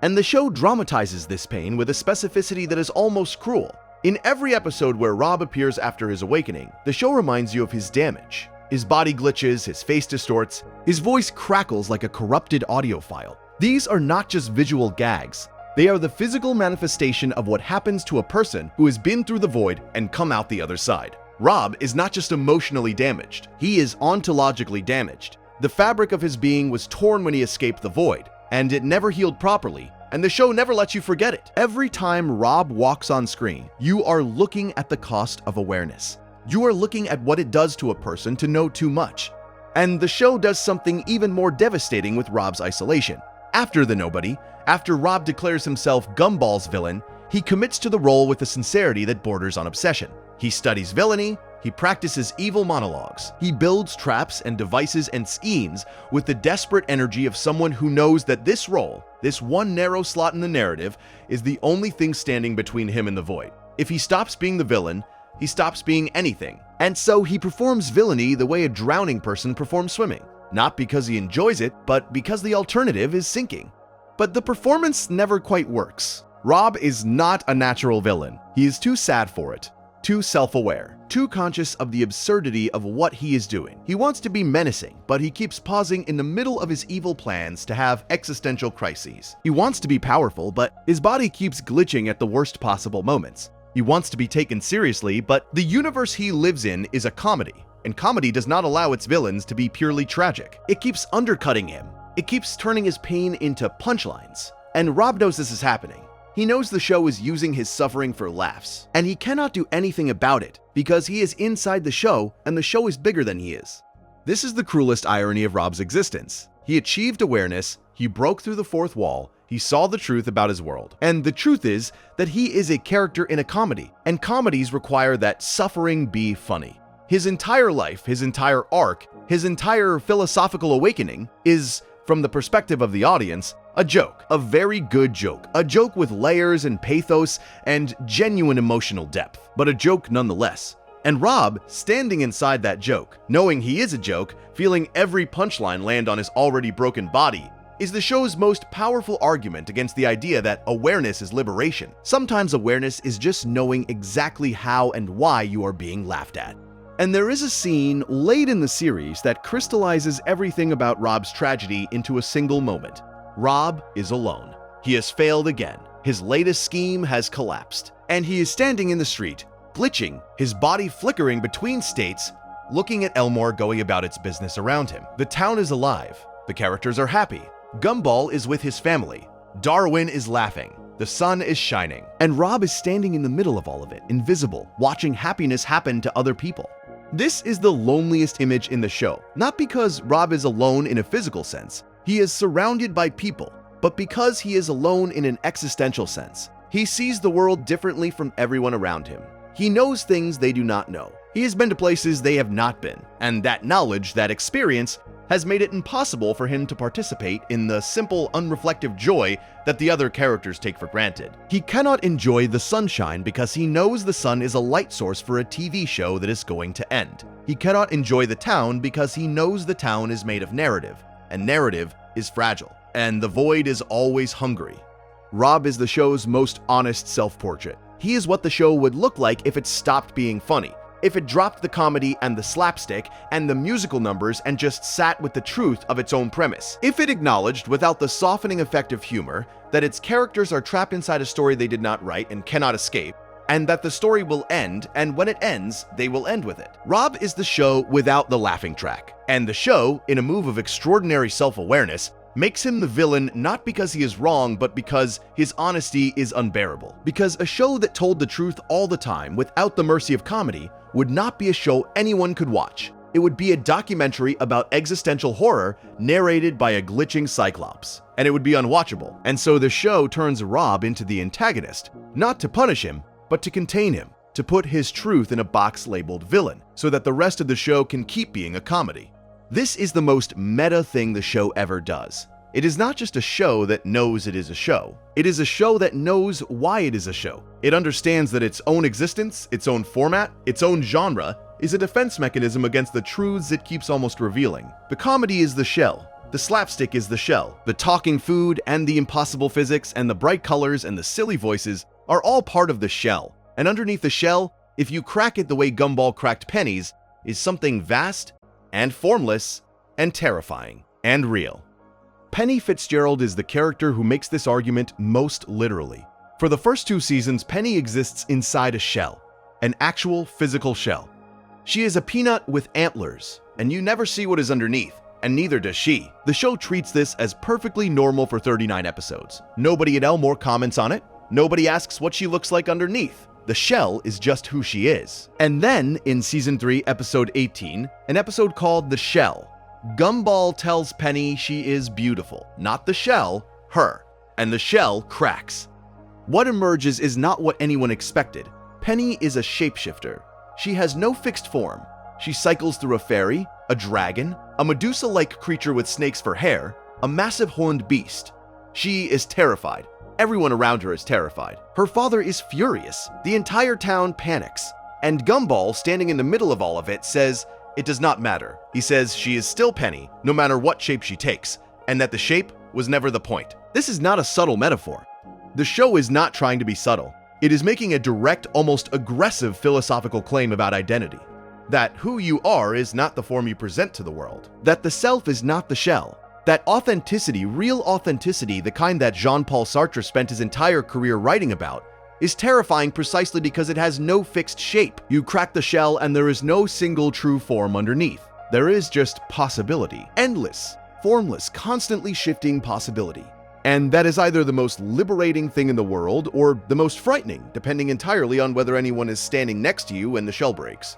S1: And the show dramatizes this pain with a specificity that is almost cruel. In every episode where Rob appears after his awakening, the show reminds you of his damage. His body glitches, his face distorts, his voice crackles like a corrupted audio file. These are not just visual gags. They are the physical manifestation of what happens to a person who has been through the void and come out the other side. Rob is not just emotionally damaged, he is ontologically damaged. The fabric of his being was torn when he escaped the void, and it never healed properly, and the show never lets you forget it. Every time Rob walks on screen, you are looking at the cost of awareness. You are looking at what it does to a person to know too much. And the show does something even more devastating with Rob's isolation. After the nobody, after Rob declares himself Gumball's villain, he commits to the role with a sincerity that borders on obsession. He studies villainy, he practices evil monologues, he builds traps and devices and schemes with the desperate energy of someone who knows that this role, this one narrow slot in the narrative, is the only thing standing between him and the void. If he stops being the villain, he stops being anything. And so he performs villainy the way a drowning person performs swimming. Not because he enjoys it, but because the alternative is sinking. But the performance never quite works. Rob is not a natural villain. He is too sad for it, too self-aware, too conscious of the absurdity of what he is doing. He wants to be menacing, but he keeps pausing in the middle of his evil plans to have existential crises. He wants to be powerful, but his body keeps glitching at the worst possible moments. He wants to be taken seriously, but the universe he lives in is a comedy, and comedy does not allow its villains to be purely tragic. It keeps undercutting him. It keeps turning his pain into punchlines. And Rob knows this is happening. He knows the show is using his suffering for laughs, and he cannot do anything about it because he is inside the show and the show is bigger than he is. This is the cruelest irony of Rob's existence. He achieved awareness, he broke through the fourth wall, he saw the truth about his world. And the truth is that he is a character in a comedy, and comedies require that suffering be funny. His entire life, his entire arc, his entire philosophical awakening is, from the perspective of the audience, a joke, a very good joke, a joke with layers and pathos and genuine emotional depth, but a joke nonetheless. And Rob, standing inside that joke, knowing he is a joke, feeling every punchline land on his already broken body, is the show's most powerful argument against the idea that awareness is liberation. Sometimes awareness is just knowing exactly how and why you are being laughed at. And there is a scene late in the series that crystallizes everything about Rob's tragedy into a single moment. Rob is alone. He has failed again. His latest scheme has collapsed. And he is standing in the street, glitching, his body flickering between states, looking at Elmore going about its business around him. The town is alive. The characters are happy. Gumball is with his family. Darwin is laughing. The sun is shining. And Rob is standing in the middle of all of it, invisible, watching happiness happen to other people. This is the loneliest image in the show, not because Rob is alone in a physical sense. He is surrounded by people, but because he is alone in an existential sense. He sees the world differently from everyone around him. He knows things they do not know. He has been to places they have not been, and that knowledge, that experience, has made it impossible for him to participate in the simple, unreflective joy that the other characters take for granted. He cannot enjoy the sunshine because he knows the sun is a light source for a TV show that is going to end. He cannot enjoy the town because he knows the town is made of narrative, and narrative is fragile, and the void is always hungry. Rob is the show's most honest self-portrait. He is what the show would look like if it stopped being funny, if it dropped the comedy and the slapstick and the musical numbers and just sat with the truth of its own premise. If it acknowledged, without the softening effect of humor, that its characters are trapped inside a story they did not write and cannot escape, and that the story will end, and when it ends, they will end with it. Rob is the show without the laughing track, and the show, in a move of extraordinary self-awareness, makes him the villain not because he is wrong, but because his honesty is unbearable. Because a show that told the truth all the time without the mercy of comedy would not be a show anyone could watch. It would be a documentary about existential horror narrated by a glitching cyclops, and it would be unwatchable. And so the show turns Rob into the antagonist, not to punish him, but to contain him, to put his truth in a box labeled villain, so that the rest of the show can keep being a comedy. This is the most meta thing the show ever does. It is not just a show that knows it is a show. It is a show that knows why it is a show. It understands that its own existence, its own format, its own genre, is a defense mechanism against the truths it keeps almost revealing. The comedy is the shell. The slapstick is the shell. The talking food and the impossible physics and the bright colors and the silly voices are all part of the shell. And underneath the shell, if you crack it the way Gumball cracked pennies, is something vast and formless and terrifying and real. Penny Fitzgerald is the character who makes this argument most literally. For the first 2 seasons, Penny exists inside a shell, an actual physical shell. She is a peanut with antlers, and you never see what is underneath, and neither does she. The show treats this as perfectly normal for 39 episodes. Nobody at Elmore comments on it. Nobody asks what she looks like underneath. The shell is just who she is. And then, in Season 3, Episode 18, an episode called The Shell, Gumball tells Penny she is beautiful. Not the shell, her. And the shell cracks. What emerges is not what anyone expected. Penny is a shapeshifter. She has no fixed form. She cycles through a fairy, a dragon, a Medusa-like creature with snakes for hair, a massive horned beast. She is terrified. Everyone around her is terrified. Her father is furious. The entire town panics. And Gumball, standing in the middle of all of it, says, it does not matter. He says she is still Penny, no matter what shape she takes, and that the shape was never the point. This is not a subtle metaphor. The show is not trying to be subtle. It is making a direct, almost aggressive philosophical claim about identity. That who you are is not the form you present to the world. That the self is not the shell. That authenticity, real authenticity, the kind that Jean-Paul Sartre spent his entire career writing about, is terrifying precisely because it has no fixed shape. You crack the shell and there is no single true form underneath. There is just possibility. Endless, formless, constantly shifting possibility. And that is either the most liberating thing in the world or the most frightening, depending entirely on whether anyone is standing next to you when the shell breaks.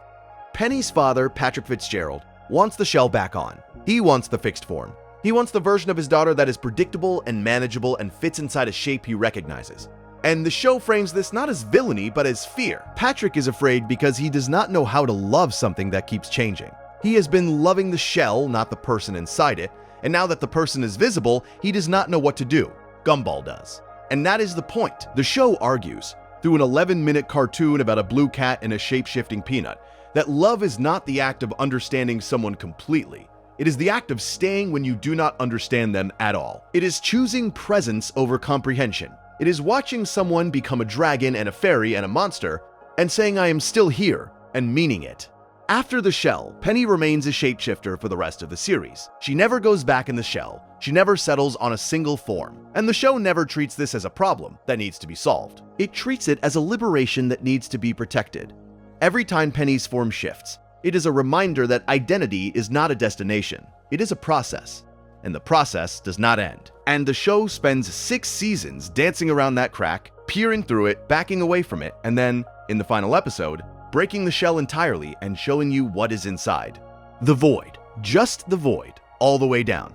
S1: Penny's father, Patrick Fitzgerald, wants the shell back on. He wants the fixed form. He wants the version of his daughter that is predictable and manageable and fits inside a shape he recognizes. And the show frames this not as villainy, but as fear. Patrick is afraid because he does not know how to love something that keeps changing. He has been loving the shell, not the person inside it, and now that the person is visible, he does not know what to do. Gumball does. And that is the point. The show argues, through an 11-minute cartoon about a blue cat and a shape-shifting peanut, that love is not the act of understanding someone completely. It is the act of staying when you do not understand them at all. It is choosing presence over comprehension. It is watching someone become a dragon and a fairy and a monster, and saying I am still here, and meaning it. After the shell, Penny remains a shapeshifter for the rest of the series. She never goes back in the shell. She never settles on a single form. And the show never treats this as a problem that needs to be solved. It treats it as a liberation that needs to be protected. Every time Penny's form shifts, it is a reminder that identity is not a destination. It is a process. And the process does not end. And the show spends 6 seasons dancing around that crack, peering through it, backing away from it, and then, in the final episode, breaking the shell entirely and showing you what is inside. The void. Just the void. All the way down.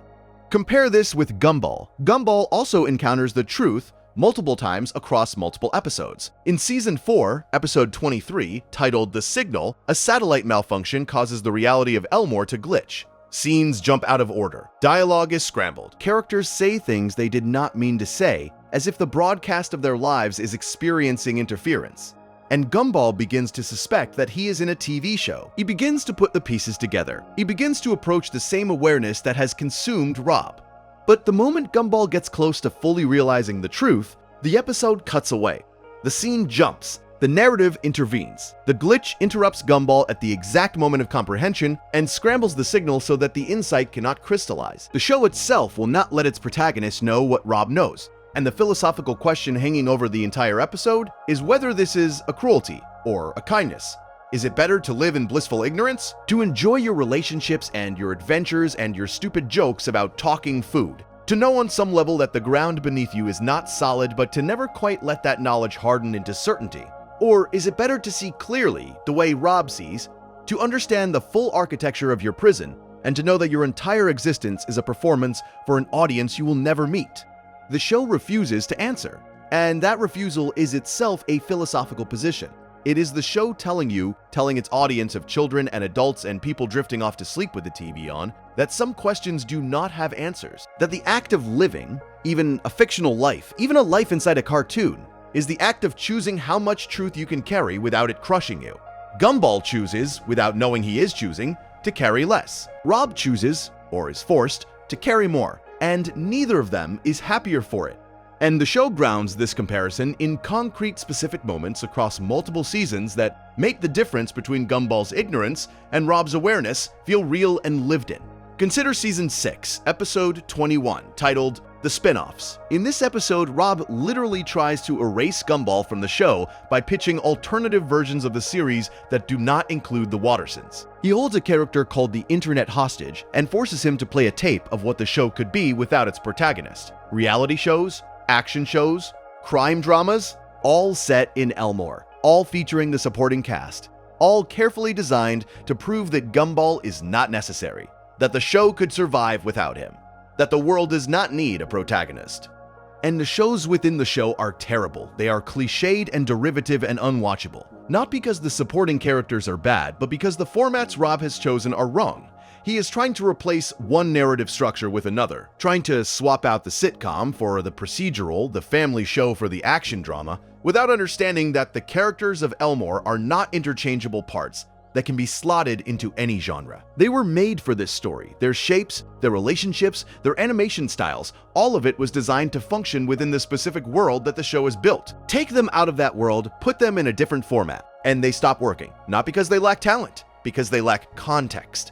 S1: Compare this with Gumball. Gumball also encounters the truth, multiple times across multiple episodes. In Season 4, Episode 23, titled The Signal, a satellite malfunction causes the reality of Elmore to glitch. Scenes jump out of order. Dialogue is scrambled. Characters say things they did not mean to say, as if the broadcast of their lives is experiencing interference. And Gumball begins to suspect that he is in a TV show. He begins to put the pieces together. He begins to approach the same awareness that has consumed Rob. But the moment Gumball gets close to fully realizing the truth, the episode cuts away. The scene jumps. The narrative intervenes. The glitch interrupts Gumball at the exact moment of comprehension and scrambles the signal so that the insight cannot crystallize. The show itself will not let its protagonist know what Rob knows. And the philosophical question hanging over the entire episode is whether this is a cruelty or a kindness. Is it better to live in blissful ignorance? To enjoy your relationships and your adventures and your stupid jokes about talking food? To know on some level that the ground beneath you is not solid, but to never quite let that knowledge harden into certainty? Or is it better to see clearly, the way Rob sees, to understand the full architecture of your prison, and to know that your entire existence is a performance for an audience you will never meet? The show refuses to answer, and that refusal is itself a philosophical position. It is the show telling its audience of children and adults and people drifting off to sleep with the TV on, that some questions do not have answers. That the act of living, even a fictional life, even a life inside a cartoon, is the act of choosing how much truth you can carry without it crushing you. Gumball chooses, without knowing he is choosing, to carry less. Rob chooses, or is forced, to carry more, and neither of them is happier for it. And the show grounds this comparison in concrete specific moments across multiple seasons that make the difference between Gumball's ignorance and Rob's awareness feel real and lived in. Consider Season 6, Episode 21, titled The Spin-Offs. In this episode, Rob literally tries to erase Gumball from the show by pitching alternative versions of the series that do not include the Wattersons. He holds a character called the Internet hostage and forces him to play a tape of what the show could be without its protagonist. Reality shows, action shows, crime dramas, all set in Elmore, all featuring the supporting cast, all carefully designed to prove that Gumball is not necessary, that the show could survive without him, that the world does not need a protagonist. And the shows within the show are terrible. They are cliched and derivative and unwatchable. Not because the supporting characters are bad, but because the formats Rob has chosen are wrong. He is trying to replace one narrative structure with another, trying to swap out the sitcom for the procedural, the family show for the action drama, without understanding that the characters of Elmore are not interchangeable parts that can be slotted into any genre. They were made for this story. Their shapes, their relationships, their animation styles, all of it was designed to function within the specific world that the show has built. Take them out of that world, put them in a different format, and they stop working. Not because they lack talent, because they lack context.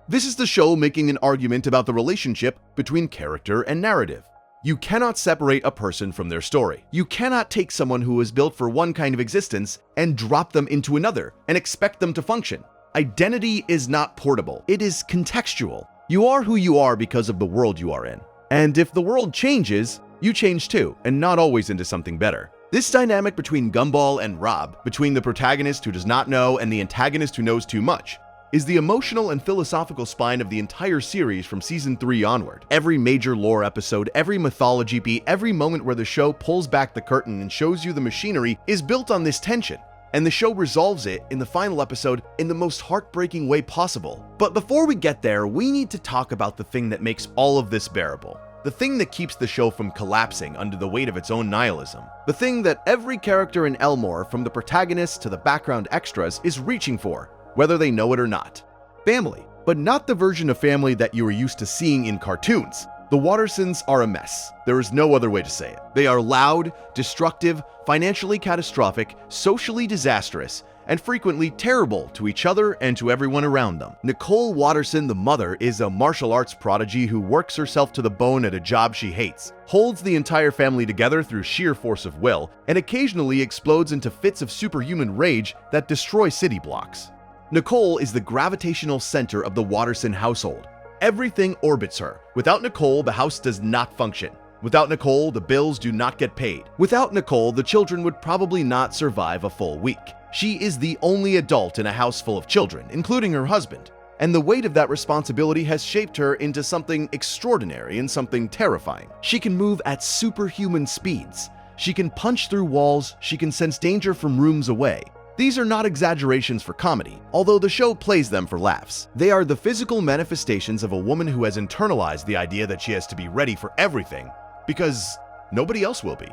S1: This is the show making an argument about the relationship between character and narrative. You cannot separate a person from their story. You cannot take someone who was built for one kind of existence and drop them into another and expect them to function. Identity is not portable. It is contextual. You are who you are because of the world you are in. And if the world changes, you change too, and not always into something better. This dynamic between Gumball and Rob, between the protagonist who does not know and the antagonist who knows too much, is the emotional and philosophical spine of the entire series from Season 3 onward. Every major lore episode, every mythology beat, every moment where the show pulls back the curtain and shows you the machinery is built on this tension, and the show resolves it in the final episode in the most heartbreaking way possible. But before we get there, we need to talk about the thing that makes all of this bearable. The thing that keeps the show from collapsing under the weight of its own nihilism. The thing that every character in Elmore, from the protagonist to the background extras, is reaching for, whether they know it or not. Family, but not the version of family that you are used to seeing in cartoons. The Wattersons are a mess. There is no other way to say it. They are loud, destructive, financially catastrophic, socially disastrous, and frequently terrible to each other and to everyone around them. Nicole Watterson, the mother, is a martial arts prodigy who works herself to the bone at a job she hates, holds the entire family together through sheer force of will, and occasionally explodes into fits of superhuman rage that destroy city blocks. Nicole is the gravitational center of the Watterson household. Everything orbits her. Without Nicole, the house does not function. Without Nicole, the bills do not get paid. Without Nicole, the children would probably not survive a full week. She is the only adult in a house full of children, including her husband. And the weight of that responsibility has shaped her into something extraordinary and something terrifying. She can move at superhuman speeds. She can punch through walls. She can sense danger from rooms away. These are not exaggerations for comedy, although the show plays them for laughs. They are the physical manifestations of a woman who has internalized the idea that she has to be ready for everything because nobody else will be.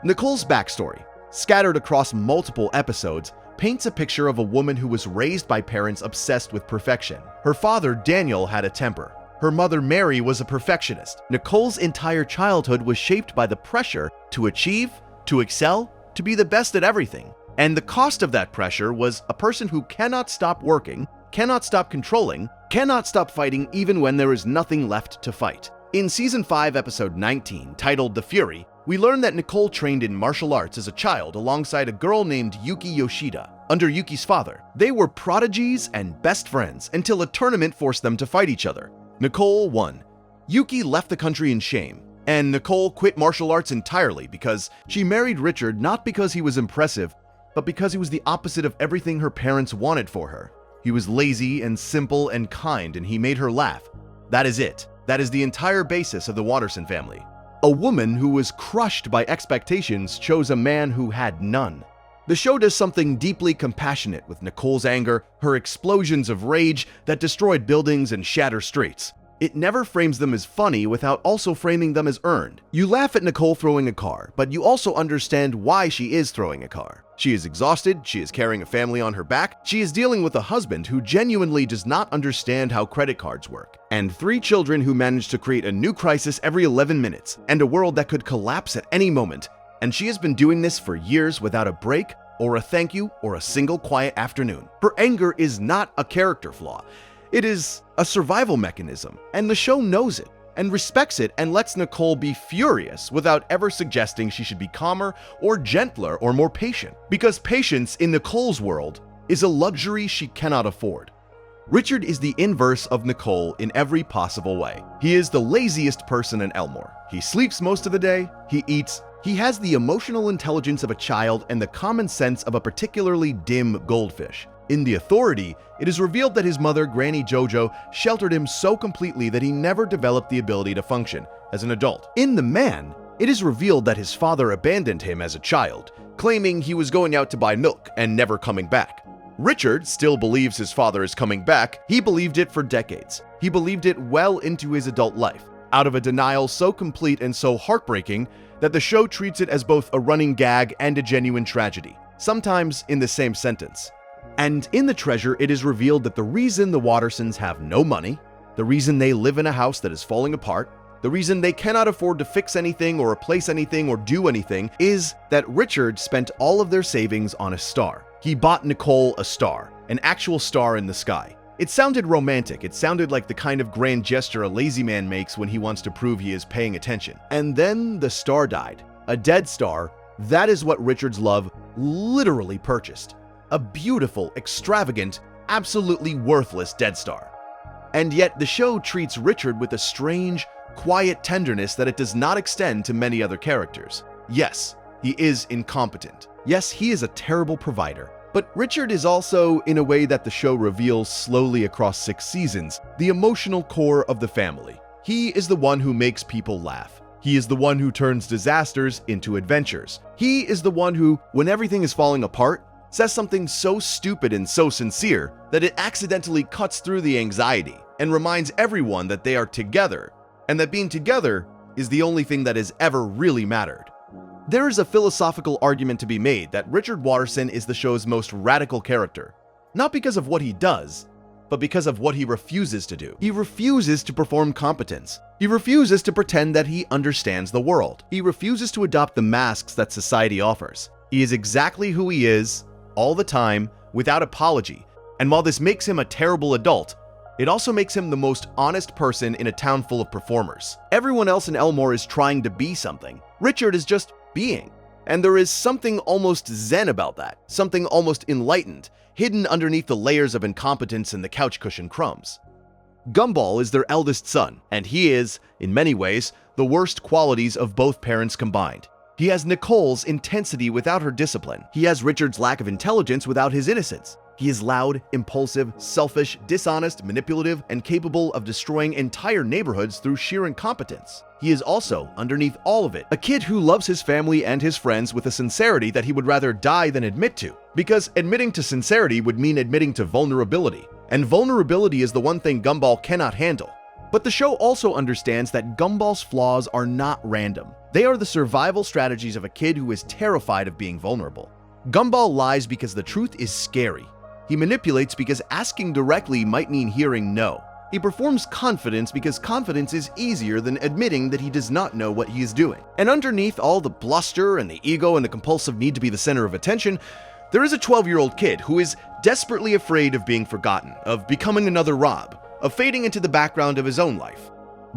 S1: Nicole's backstory, scattered across multiple episodes, paints a picture of a woman who was raised by parents obsessed with perfection. Her father, Daniel, had a temper. Her mother, Mary, was a perfectionist. Nicole's entire childhood was shaped by the pressure to achieve, to excel, to be the best at everything. And the cost of that pressure was a person who cannot stop working, cannot stop controlling, cannot stop fighting even when there is nothing left to fight. In Season 5, Episode 19, titled The Fury, we learn that Nicole trained in martial arts as a child alongside a girl named Yuki Yoshida, under Yuki's father. They were prodigies and best friends until a tournament forced them to fight each other. Nicole won. Yuki left the country in shame, and Nicole quit martial arts entirely because she married Richard not because he was impressive, but because he was the opposite of everything her parents wanted for her. He was lazy and simple and kind, and he made her laugh. That is it. That is the entire basis of the Watterson family. A woman who was crushed by expectations chose a man who had none. The show does something deeply compassionate with Nicole's anger, her explosions of rage that destroyed buildings and shatter streets. It never frames them as funny without also framing them as earned. You laugh at Nicole throwing a car, but you also understand why she is throwing a car. She is exhausted, she is carrying a family on her back, she is dealing with a husband who genuinely does not understand how credit cards work, and 3 children who manage to create a new crisis every 11 minutes, and a world that could collapse at any moment. And she has been doing this for years without a break, or a thank you, or a single quiet afternoon. Her anger is not a character flaw. It is a survival mechanism, and the show knows it, and respects it, and lets Nicole be furious without ever suggesting she should be calmer or gentler or more patient. Because patience in Nicole's world is a luxury she cannot afford. Richard is the inverse of Nicole in every possible way. He is the laziest person in Elmore. He sleeps most of the day, he eats, he has the emotional intelligence of a child and the common sense of a particularly dim goldfish. In The Authority, it is revealed that his mother, Granny Jojo, sheltered him so completely that he never developed the ability to function as an adult. In The Man, it is revealed that his father abandoned him as a child, claiming he was going out to buy milk and never coming back. Richard still believes his father is coming back. He believed it for decades. He believed it well into his adult life, out of a denial so complete and so heartbreaking that the show treats it as both a running gag and a genuine tragedy, sometimes in the same sentence. And in The Treasure, it is revealed that the reason the Wattersons have no money, the reason they live in a house that is falling apart, the reason they cannot afford to fix anything or replace anything or do anything is that Richard spent all of their savings on a star. He bought Nicole a star, an actual star in the sky. It sounded romantic. It sounded like the kind of grand gesture a lazy man makes when he wants to prove he is paying attention. And then the star died. A dead star. That is what Richard's love literally purchased. A beautiful, extravagant, absolutely worthless dead star. And yet the show treats Richard with a strange, quiet tenderness that it does not extend to many other characters. Yes, he is incompetent. Yes, he is a terrible provider. But Richard is also, in a way that the show reveals slowly across 6 seasons, the emotional core of the family. He is the one who makes people laugh. He is the one who turns disasters into adventures. He is the one who, when everything is falling apart, says something so stupid and so sincere that it accidentally cuts through the anxiety and reminds everyone that they are together, and that being together is the only thing that has ever really mattered. There is a philosophical argument to be made that Richard Watterson is the show's most radical character, not because of what he does, but because of what he refuses to do. He refuses to perform competence. He refuses to pretend that he understands the world. He refuses to adopt the masks that society offers. He is exactly who he is, all the time, without apology. And while this makes him a terrible adult, it also makes him the most honest person in a town full of performers. Everyone else in Elmore is trying to be something. Richard is just being. And there is something almost zen about that, something almost enlightened, hidden underneath the layers of incompetence and the couch cushion crumbs. Gumball is their eldest son, and he is, in many ways, the worst qualities of both parents combined. He has Nicole's intensity without her discipline. He has Richard's lack of intelligence without his innocence. He is loud, impulsive, selfish, dishonest, manipulative, and capable of destroying entire neighborhoods through sheer incompetence. He is also, underneath all of it, a kid who loves his family and his friends with a sincerity that he would rather die than admit to, because admitting to sincerity would mean admitting to vulnerability, and vulnerability is the one thing Gumball cannot handle. But the show also understands that Gumball's flaws are not random. They are the survival strategies of a kid who is terrified of being vulnerable. Gumball lies because the truth is scary. He manipulates because asking directly might mean hearing no. He performs confidence because confidence is easier than admitting that he does not know what he is doing. And underneath all the bluster and the ego and the compulsive need to be the center of attention, there is a 12-year-old kid who is desperately afraid of being forgotten, of becoming another Rob, of fading into the background of his own life.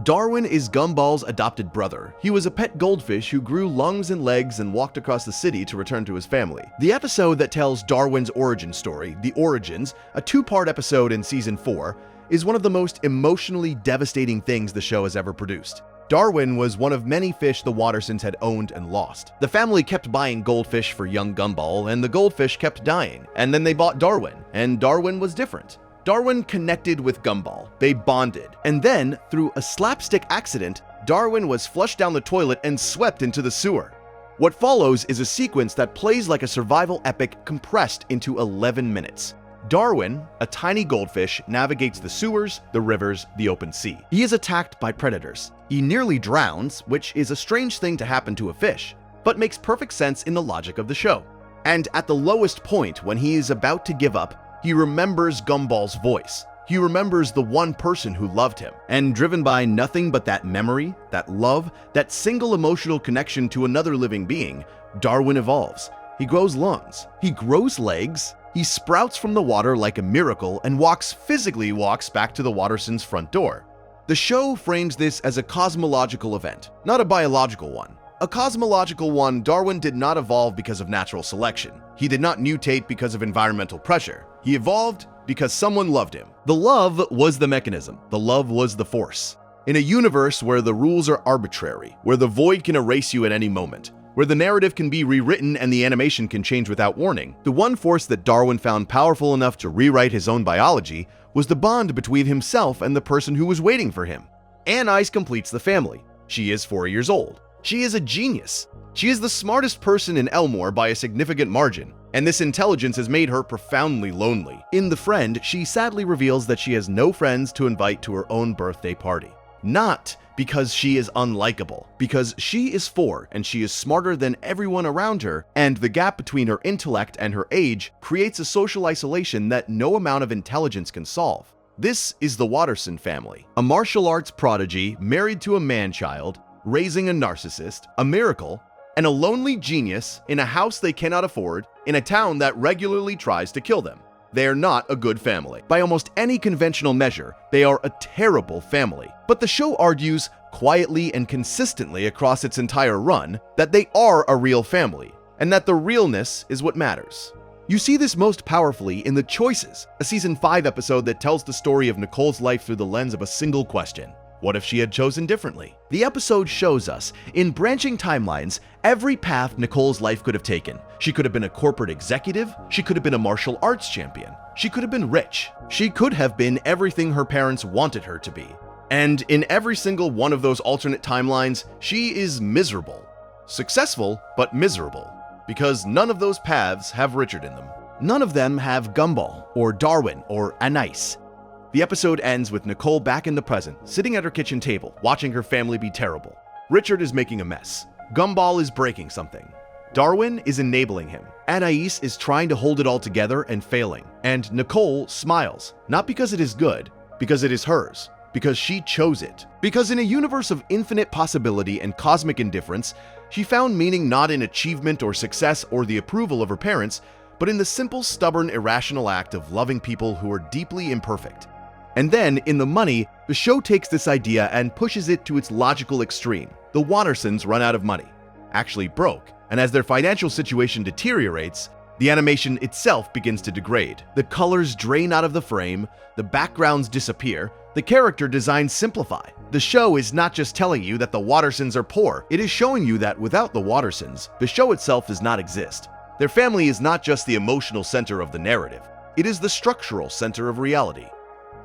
S1: Darwin is Gumball's adopted brother. He was a pet goldfish who grew lungs and legs and walked across the city to return to his family. The episode that tells Darwin's origin story, The Origins, a 2-part episode in Season 4, is one of the most emotionally devastating things the show has ever produced. Darwin was one of many fish the Wattersons had owned and lost. The family kept buying goldfish for young Gumball, and the goldfish kept dying. And then they bought Darwin, and Darwin was different. Darwin connected with Gumball. They bonded. And then, through a slapstick accident, Darwin was flushed down the toilet and swept into the sewer. What follows is a sequence that plays like a survival epic compressed into 11 minutes. Darwin, a tiny goldfish, navigates the sewers, the rivers, the open sea. He is attacked by predators. He nearly drowns, which is a strange thing to happen to a fish, but makes perfect sense in the logic of the show. And at the lowest point, when he is about to give up, he remembers Gumball's voice. He remembers the one person who loved him. And driven by nothing but that memory, that love, that single emotional connection to another living being, Darwin evolves. He grows lungs. He grows legs. He sprouts from the water like a miracle and physically walks back to the Wattersons' front door. The show frames this as a cosmological event, not a biological one. A cosmological one, Darwin did not evolve because of natural selection. He did not mutate because of environmental pressure. He evolved because someone loved him. The love was the mechanism. The love was the force. In a universe where the rules are arbitrary, where the void can erase you at any moment, where the narrative can be rewritten and the animation can change without warning, the one force that Darwin found powerful enough to rewrite his own biology was the bond between himself and the person who was waiting for him. Anise completes the family. She is 4 years old. She is a genius. She is the smartest person in Elmore by a significant margin, and this intelligence has made her profoundly lonely. In The Friend, she sadly reveals that she has no friends to invite to her own birthday party. Not because she is unlikable, because she is 4 and she is smarter than everyone around her, and the gap between her intellect and her age creates a social isolation that no amount of intelligence can solve. This is the Watterson family, a martial arts prodigy married to a man-child, raising a narcissist, a miracle, and a lonely genius in a house they cannot afford, in a town that regularly tries to kill them. They are not a good family. By almost any conventional measure, they are a terrible family. But the show argues, quietly and consistently across its entire run, that they are a real family, and that the realness is what matters. You see this most powerfully in The Choices, a Season 5 episode that tells the story of Nicole's life through the lens of a single question. What if she had chosen differently? The episode shows us, in branching timelines, every path Nicole's life could have taken. She could have been a corporate executive, she could have been a martial arts champion, she could have been rich, she could have been everything her parents wanted her to be. And in every single one of those alternate timelines, she is miserable. Successful, but miserable. Because none of those paths have Richard in them. None of them have Gumball, or Darwin, or Anise. The episode ends with Nicole back in the present, sitting at her kitchen table, watching her family be terrible. Richard is making a mess. Gumball is breaking something. Darwin is enabling him. Anais is trying to hold it all together and failing. And Nicole smiles, not because it is good, because it is hers, because she chose it. Because in a universe of infinite possibility and cosmic indifference, she found meaning not in achievement or success or the approval of her parents, but in the simple, stubborn, irrational act of loving people who are deeply imperfect. And then, in The Money, the show takes this idea and pushes it to its logical extreme. The Wattersons run out of money, actually broke, and as their financial situation deteriorates, the animation itself begins to degrade. The colors drain out of the frame, the backgrounds disappear, the character designs simplify. The show is not just telling you that the Wattersons are poor, it is showing you that without the Wattersons, the show itself does not exist. Their family is not just the emotional center of the narrative. It is the structural center of reality.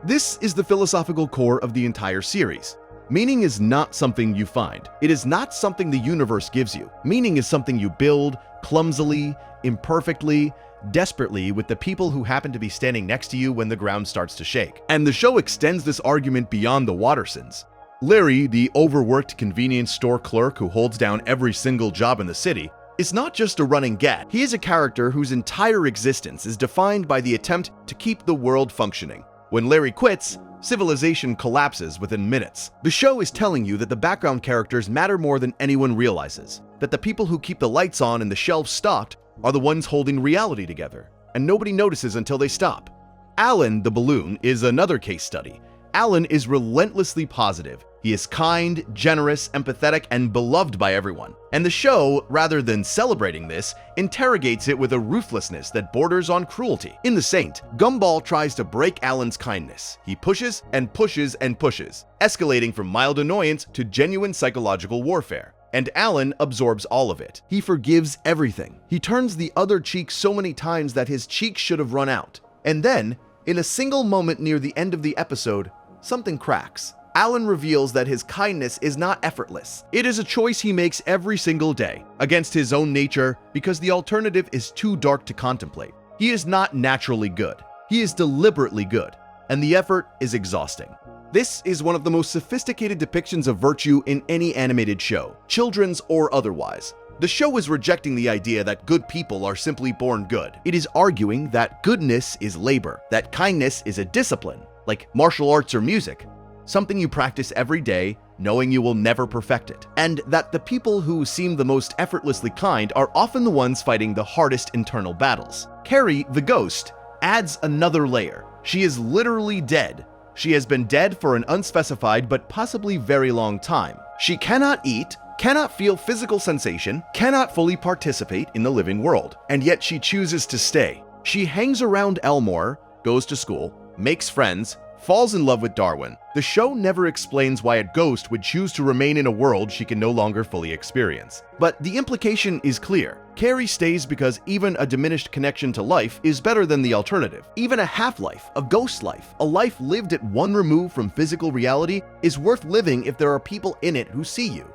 S1: This is the philosophical core of the entire series. Meaning is not something you find. It is not something the universe gives you. Meaning is something you build clumsily, imperfectly, desperately with the people who happen to be standing next to you when the ground starts to shake. And the show extends this argument beyond the Wattersons. Larry, the overworked convenience store clerk who holds down every single job in the city, is not just a running gag. He is a character whose entire existence is defined by the attempt to keep the world functioning. When Larry quits, civilization collapses within minutes. The show is telling you that the background characters matter more than anyone realizes, that the people who keep the lights on and the shelves stocked are the ones holding reality together, and nobody notices until they stop. Alan, the balloon, is another case study. Alan is relentlessly positive. He is kind, generous, empathetic, and beloved by everyone. And the show, rather than celebrating this, interrogates it with a ruthlessness that borders on cruelty. In The Saint, Gumball tries to break Alan's kindness. He pushes and pushes and pushes, escalating from mild annoyance to genuine psychological warfare. And Alan absorbs all of it. He forgives everything. He turns the other cheek so many times that his cheek should have run out. And then, in a single moment near the end of the episode, something cracks. Alan reveals that his kindness is not effortless. It is a choice he makes every single day, against his own nature, because the alternative is too dark to contemplate. He is not naturally good. He is deliberately good, and the effort is exhausting. This is one of the most sophisticated depictions of virtue in any animated show, children's or otherwise. The show is rejecting the idea that good people are simply born good. It is arguing that goodness is labor, that kindness is a discipline, like martial arts or music, something you practice every day, knowing you will never perfect it, and that the people who seem the most effortlessly kind are often the ones fighting the hardest internal battles. Carrie, the ghost, adds another layer. She is literally dead. She has been dead for an unspecified but possibly very long time. She cannot eat, cannot feel physical sensation, cannot fully participate in the living world, and yet she chooses to stay. She hangs around Elmore, goes to school, makes friends, falls in love with Darwin. The show never explains why a ghost would choose to remain in a world she can no longer fully experience. But the implication is clear. Carrie stays because even a diminished connection to life is better than the alternative. Even a half-life, a ghost life, a life lived at one remove from physical reality is worth living if there are people in it who see you.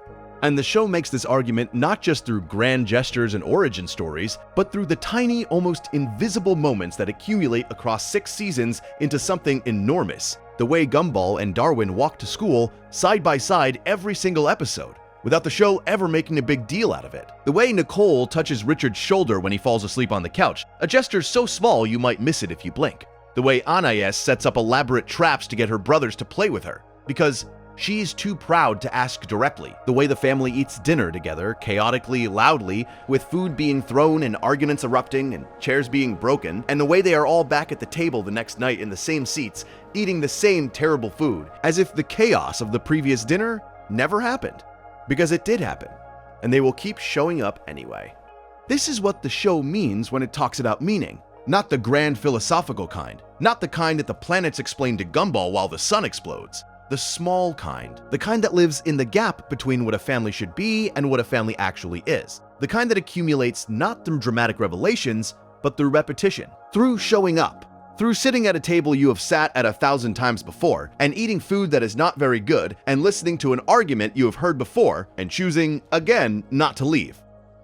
S1: And the show makes this argument not just through grand gestures and origin stories, but through the tiny, almost invisible moments that accumulate across 6 seasons into something enormous. The way Gumball and Darwin walk to school side by side every single episode, without the show ever making a big deal out of it. The way Nicole touches Richard's shoulder when he falls asleep on the couch, a gesture so small you might miss it if you blink. The way Anais sets up elaborate traps to get her brothers to play with her, because she's too proud to ask directly. The way the family eats dinner together, chaotically, loudly, with food being thrown and arguments erupting and chairs being broken, and the way they are all back at the table the next night in the same seats, eating the same terrible food, as if the chaos of the previous dinner never happened. Because it did happen, and they will keep showing up anyway. This is what the show means when it talks about meaning. Not the grand philosophical kind, not the kind that the planets explain to Gumball while the sun explodes. The small kind, the kind that lives in the gap between what a family should be and what a family actually is. The kind that accumulates not through dramatic revelations, but through repetition, through showing up, through sitting at a table you have sat at 1,000 times before, and eating food that is not very good, and listening to an argument you have heard before, and choosing, again, not to leave.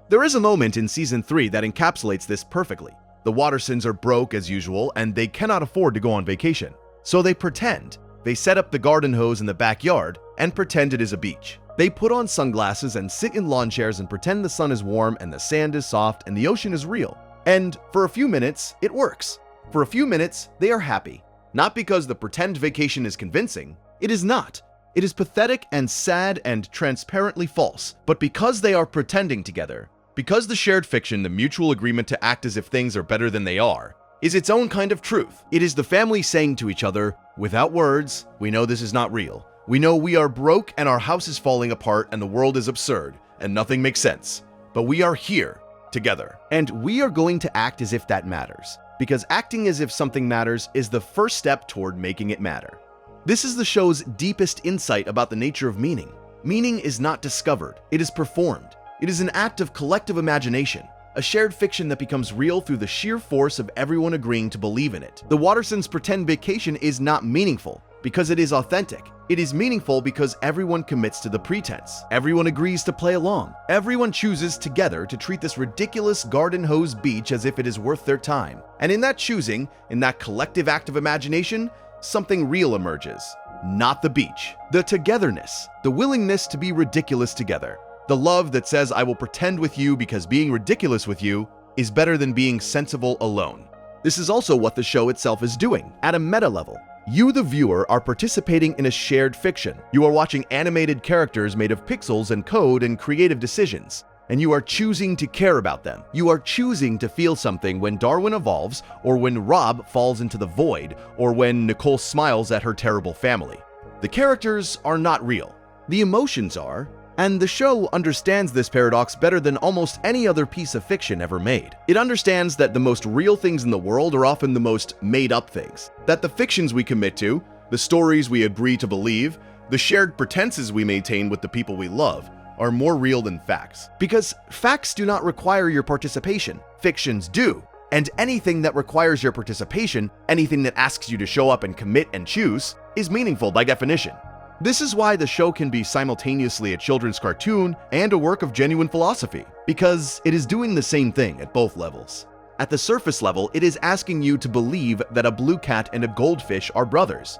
S1: There is a moment in Season 3 that encapsulates this perfectly. The Wattersons are broke as usual, and they cannot afford to go on vacation. So they pretend. They set up the garden hose in the backyard and pretend it is a beach. They put on sunglasses and sit in lawn chairs and pretend the sun is warm and the sand is soft and the ocean is real. And for a few minutes, it works. For a few minutes, they are happy. Not because the pretend vacation is convincing. It is not. It is pathetic and sad and transparently false. But because they are pretending together, because the shared fiction, the mutual agreement to act as if things are better than they are, is its own kind of truth. It is the family saying to each other, without words, we know this is not real. We know we are broke and our house is falling apart and the world is absurd and nothing makes sense. But we are here, together. And we are going to act as if that matters. Because acting as if something matters is the first step toward making it matter. This is the show's deepest insight about the nature of meaning. Meaning is not discovered, it is performed. It is an act of collective imagination, a shared fiction that becomes real through the sheer force of everyone agreeing to believe in it. The Wattersons' pretend vacation is not meaningful because it is authentic. It is meaningful because everyone commits to the pretense. Everyone agrees to play along. Everyone chooses together to treat this ridiculous garden hose beach as if it is worth their time. And in that choosing, in that collective act of imagination, something real emerges. Not the beach. The togetherness. The willingness to be ridiculous together. The love that says, I will pretend with you because being ridiculous with you is better than being sensible alone. This is also what the show itself is doing, at a meta level. You, the viewer, are participating in a shared fiction. You are watching animated characters made of pixels and code and creative decisions, and you are choosing to care about them. You are choosing to feel something when Darwin evolves, or when Rob falls into the void, or when Nicole smiles at her terrible family. The characters are not real. The emotions are, and the show understands this paradox better than almost any other piece of fiction ever made. It understands that the most real things in the world are often the most made-up things. That the fictions we commit to, the stories we agree to believe, the shared pretenses we maintain with the people we love, are more real than facts. Because facts do not require your participation. Fictions do. And anything that requires your participation, anything that asks you to show up and commit and choose, is meaningful by definition. This is why the show can be simultaneously a children's cartoon and a work of genuine philosophy, because it is doing the same thing at both levels. At the surface level, it is asking you to believe that a blue cat and a goldfish are brothers.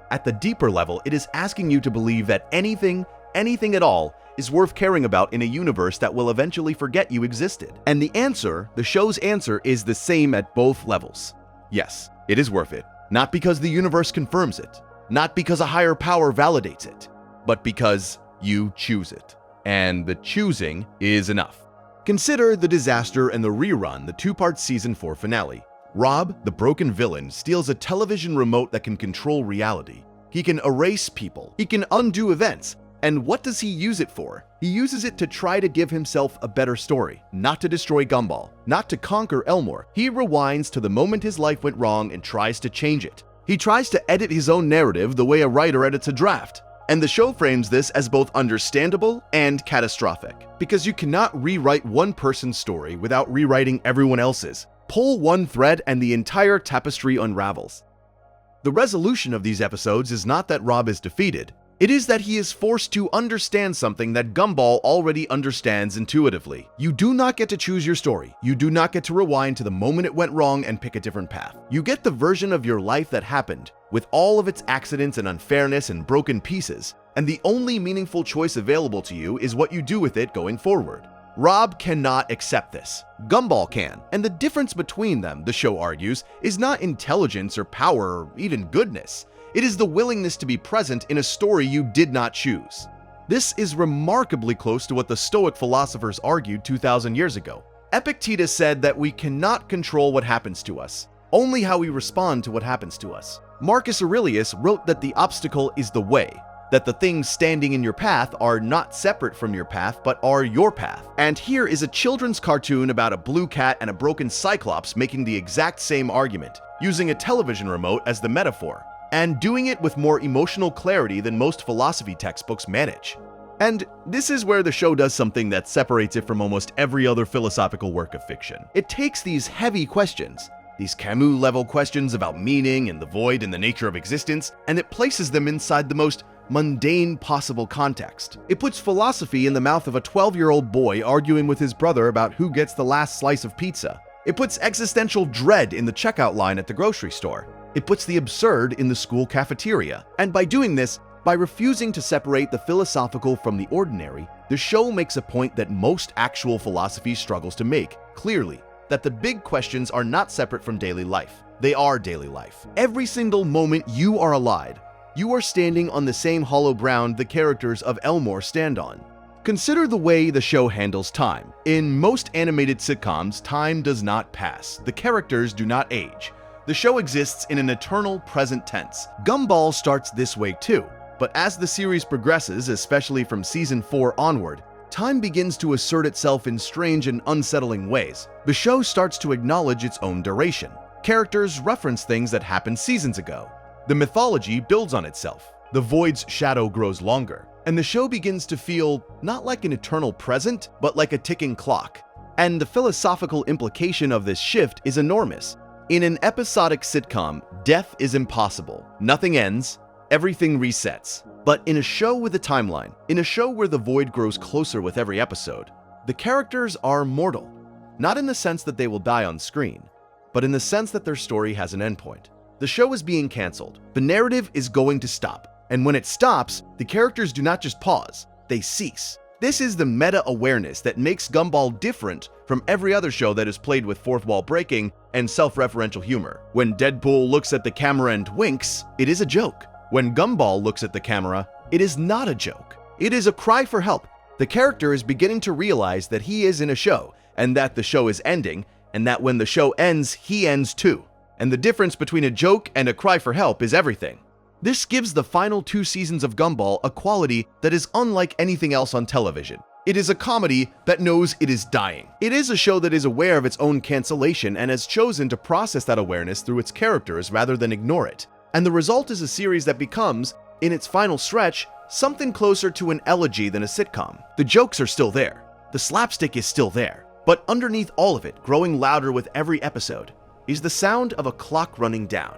S1: At the deeper level, it is asking you to believe that anything at all, is worth caring about in a universe that will eventually forget you existed. And the show's answer, is the same at both levels. Yes, it is worth it. Not because the universe confirms it. Not because a higher power validates it, but because you choose it. And the choosing is enough. Consider The Disaster and the Rerun, the two-part season 4 finale. Rob, the broken villain, steals a television remote that can control reality. He can erase people. He can undo events. And what does he use it for? He uses it to try to give himself a better story, not to destroy Gumball, not to conquer Elmore. He rewinds to the moment his life went wrong and tries to change it. He tries to edit his own narrative the way a writer edits a draft. And the show frames this as both understandable and catastrophic, because you cannot rewrite one person's story without rewriting everyone else's. Pull one thread and the entire tapestry unravels. The resolution of these episodes is not that Rob is defeated. It is that he is forced to understand something that Gumball already understands intuitively. You do not get to choose your story. You do not get to rewind to the moment it went wrong and pick a different path. You get the version of your life that happened, with all of its accidents and unfairness and broken pieces, and the only meaningful choice available to you is what you do with it going forward. Rob cannot accept this. Gumball can, and the difference between them, the show argues, is not intelligence or power or even goodness. It is the willingness to be present in a story you did not choose. This is remarkably close to what the Stoic philosophers argued 2,000 years ago. Epictetus said that we cannot control what happens to us, only how we respond to what happens to us. Marcus Aurelius wrote that the obstacle is the way, that the things standing in your path are not separate from your path, but are your path. And here is a children's cartoon about a blue cat and a broken cyclops making the exact same argument, using a television remote as the metaphor, and doing it with more emotional clarity than most philosophy textbooks manage. And this is where the show does something that separates it from almost every other philosophical work of fiction. It takes these heavy questions, these Camus-level questions about meaning and the void and the nature of existence, and it places them inside the most mundane possible context. It puts philosophy in the mouth of a 12-year-old boy arguing with his brother about who gets the last slice of pizza. It puts existential dread in the checkout line at the grocery store. It puts the absurd in the school cafeteria. And by doing this, by refusing to separate the philosophical from the ordinary, the show makes a point that most actual philosophy struggles to make, clearly, that the big questions are not separate from daily life. They are daily life. Every single moment you are alive, you are standing on the same hollow ground the characters of Elmore stand on. Consider the way the show handles time. In most animated sitcoms, time does not pass. The characters do not age. The show exists in an eternal present tense. Gumball starts this way too, but as the series progresses, especially from season 4 onward, time begins to assert itself in strange and unsettling ways. The show starts to acknowledge its own duration. Characters reference things that happened seasons ago. The mythology builds on itself. The void's shadow grows longer, and the show begins to feel not like an eternal present, but like a ticking clock. And the philosophical implication of this shift is enormous. In an episodic sitcom, death is impossible. Nothing ends, everything resets. But in a show with a timeline, in a show where the void grows closer with every episode, the characters are mortal. Not in the sense that they will die on screen, but in the sense that their story has an endpoint. The show is being canceled. The narrative is going to stop. And when it stops, the characters do not just pause, they cease. This is the meta-awareness that makes Gumball different from every other show that is played with fourth wall breaking and self-referential humor. When Deadpool looks at the camera and winks, it is a joke. When Gumball looks at the camera, it is not a joke. It is a cry for help. The character is beginning to realize that he is in a show, and that the show is ending, and that when the show ends, he ends too. And the difference between a joke and a cry for help is everything. This gives the final 2 seasons of Gumball a quality that is unlike anything else on television. It is a comedy that knows it is dying. It is a show that is aware of its own cancellation and has chosen to process that awareness through its characters rather than ignore it. And the result is a series that becomes, in its final stretch, something closer to an elegy than a sitcom. The jokes are still there. The slapstick is still there. But underneath all of it, growing louder with every episode, is the sound of a clock running down.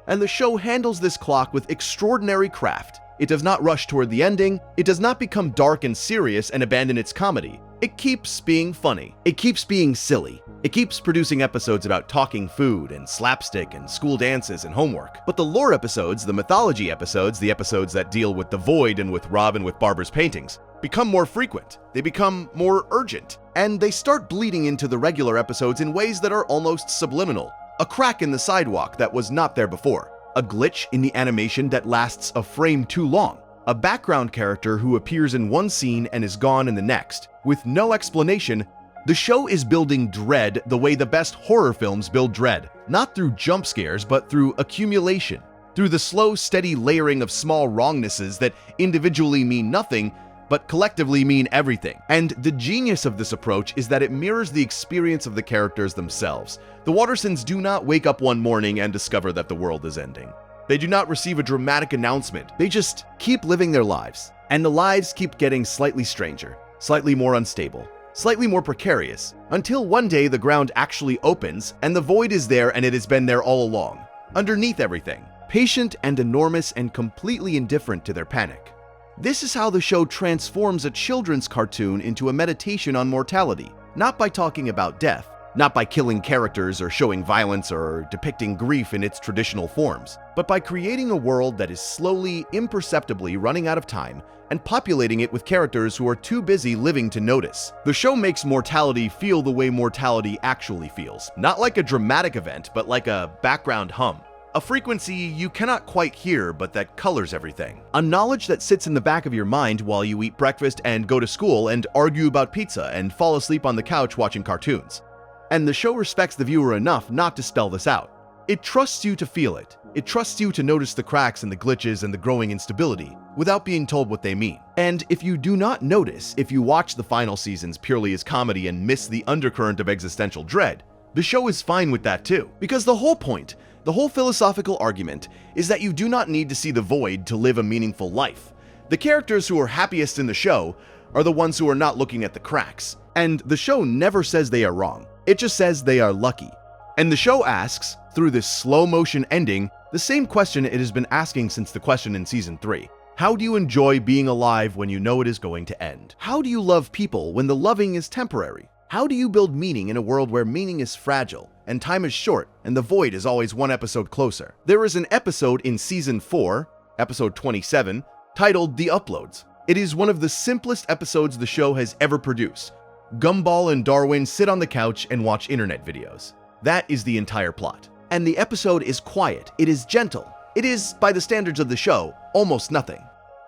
S1: And the show handles this clock with extraordinary craft. It does not rush toward the ending, it does not become dark and serious and abandon its comedy. It keeps being funny. It keeps being silly. It keeps producing episodes about talking food and slapstick and school dances and homework. But the lore episodes, the mythology episodes, the episodes that deal with the void and with Rob and with Barbara's paintings, become more frequent. They become more urgent. And they start bleeding into the regular episodes in ways that are almost subliminal. A crack in the sidewalk that was not there before. A glitch in the animation that lasts a frame too long. A background character who appears in one scene and is gone in the next. With no explanation, the show is building dread the way the best horror films build dread. Not through jump scares, but through accumulation. Through the slow, steady layering of small wrongnesses that individually mean nothing, but collectively mean everything. And the genius of this approach is that it mirrors the experience of the characters themselves. The Wattersons do not wake up one morning and discover that the world is ending. They do not receive a dramatic announcement. They just keep living their lives. And the lives keep getting slightly stranger, slightly more unstable, slightly more precarious, until one day the ground actually opens and the void is there and it has been there all along, underneath everything, patient and enormous and completely indifferent to their panic. This is how the show transforms a children's cartoon into a meditation on mortality, not by talking about death, not by killing characters or showing violence or depicting grief in its traditional forms, but by creating a world that is slowly, imperceptibly running out of time and populating it with characters who are too busy living to notice. The show makes mortality feel the way mortality actually feels, not like a dramatic event, but like a background hum. A frequency you cannot quite hear, but that colors everything. A knowledge that sits in the back of your mind while you eat breakfast and go to school and argue about pizza and fall asleep on the couch watching cartoons. And the show respects the viewer enough not to spell this out. It trusts you to feel it. It trusts you to notice the cracks and the glitches and the growing instability without being told what they mean. And if you do not notice, if you watch the final seasons purely as comedy and miss the undercurrent of existential dread, the show is fine with that too. Because the whole point, the whole philosophical argument, is that you do not need to see the void to live a meaningful life. The characters who are happiest in the show are the ones who are not looking at the cracks. And the show never says they are wrong. It just says they are lucky. And the show asks, through this slow motion ending, the same question it has been asking since the question in season 3. How do you enjoy being alive when you know it is going to end? How do you love people when the loving is temporary? How do you build meaning in a world where meaning is fragile, and time is short, and the void is always one episode closer? There is an episode in season 4, episode 27, titled The Uploads. It is one of the simplest episodes the show has ever produced. Gumball and Darwin sit on the couch and watch internet videos. That is the entire plot. And the episode is quiet, it is gentle. It is, by the standards of the show, almost nothing.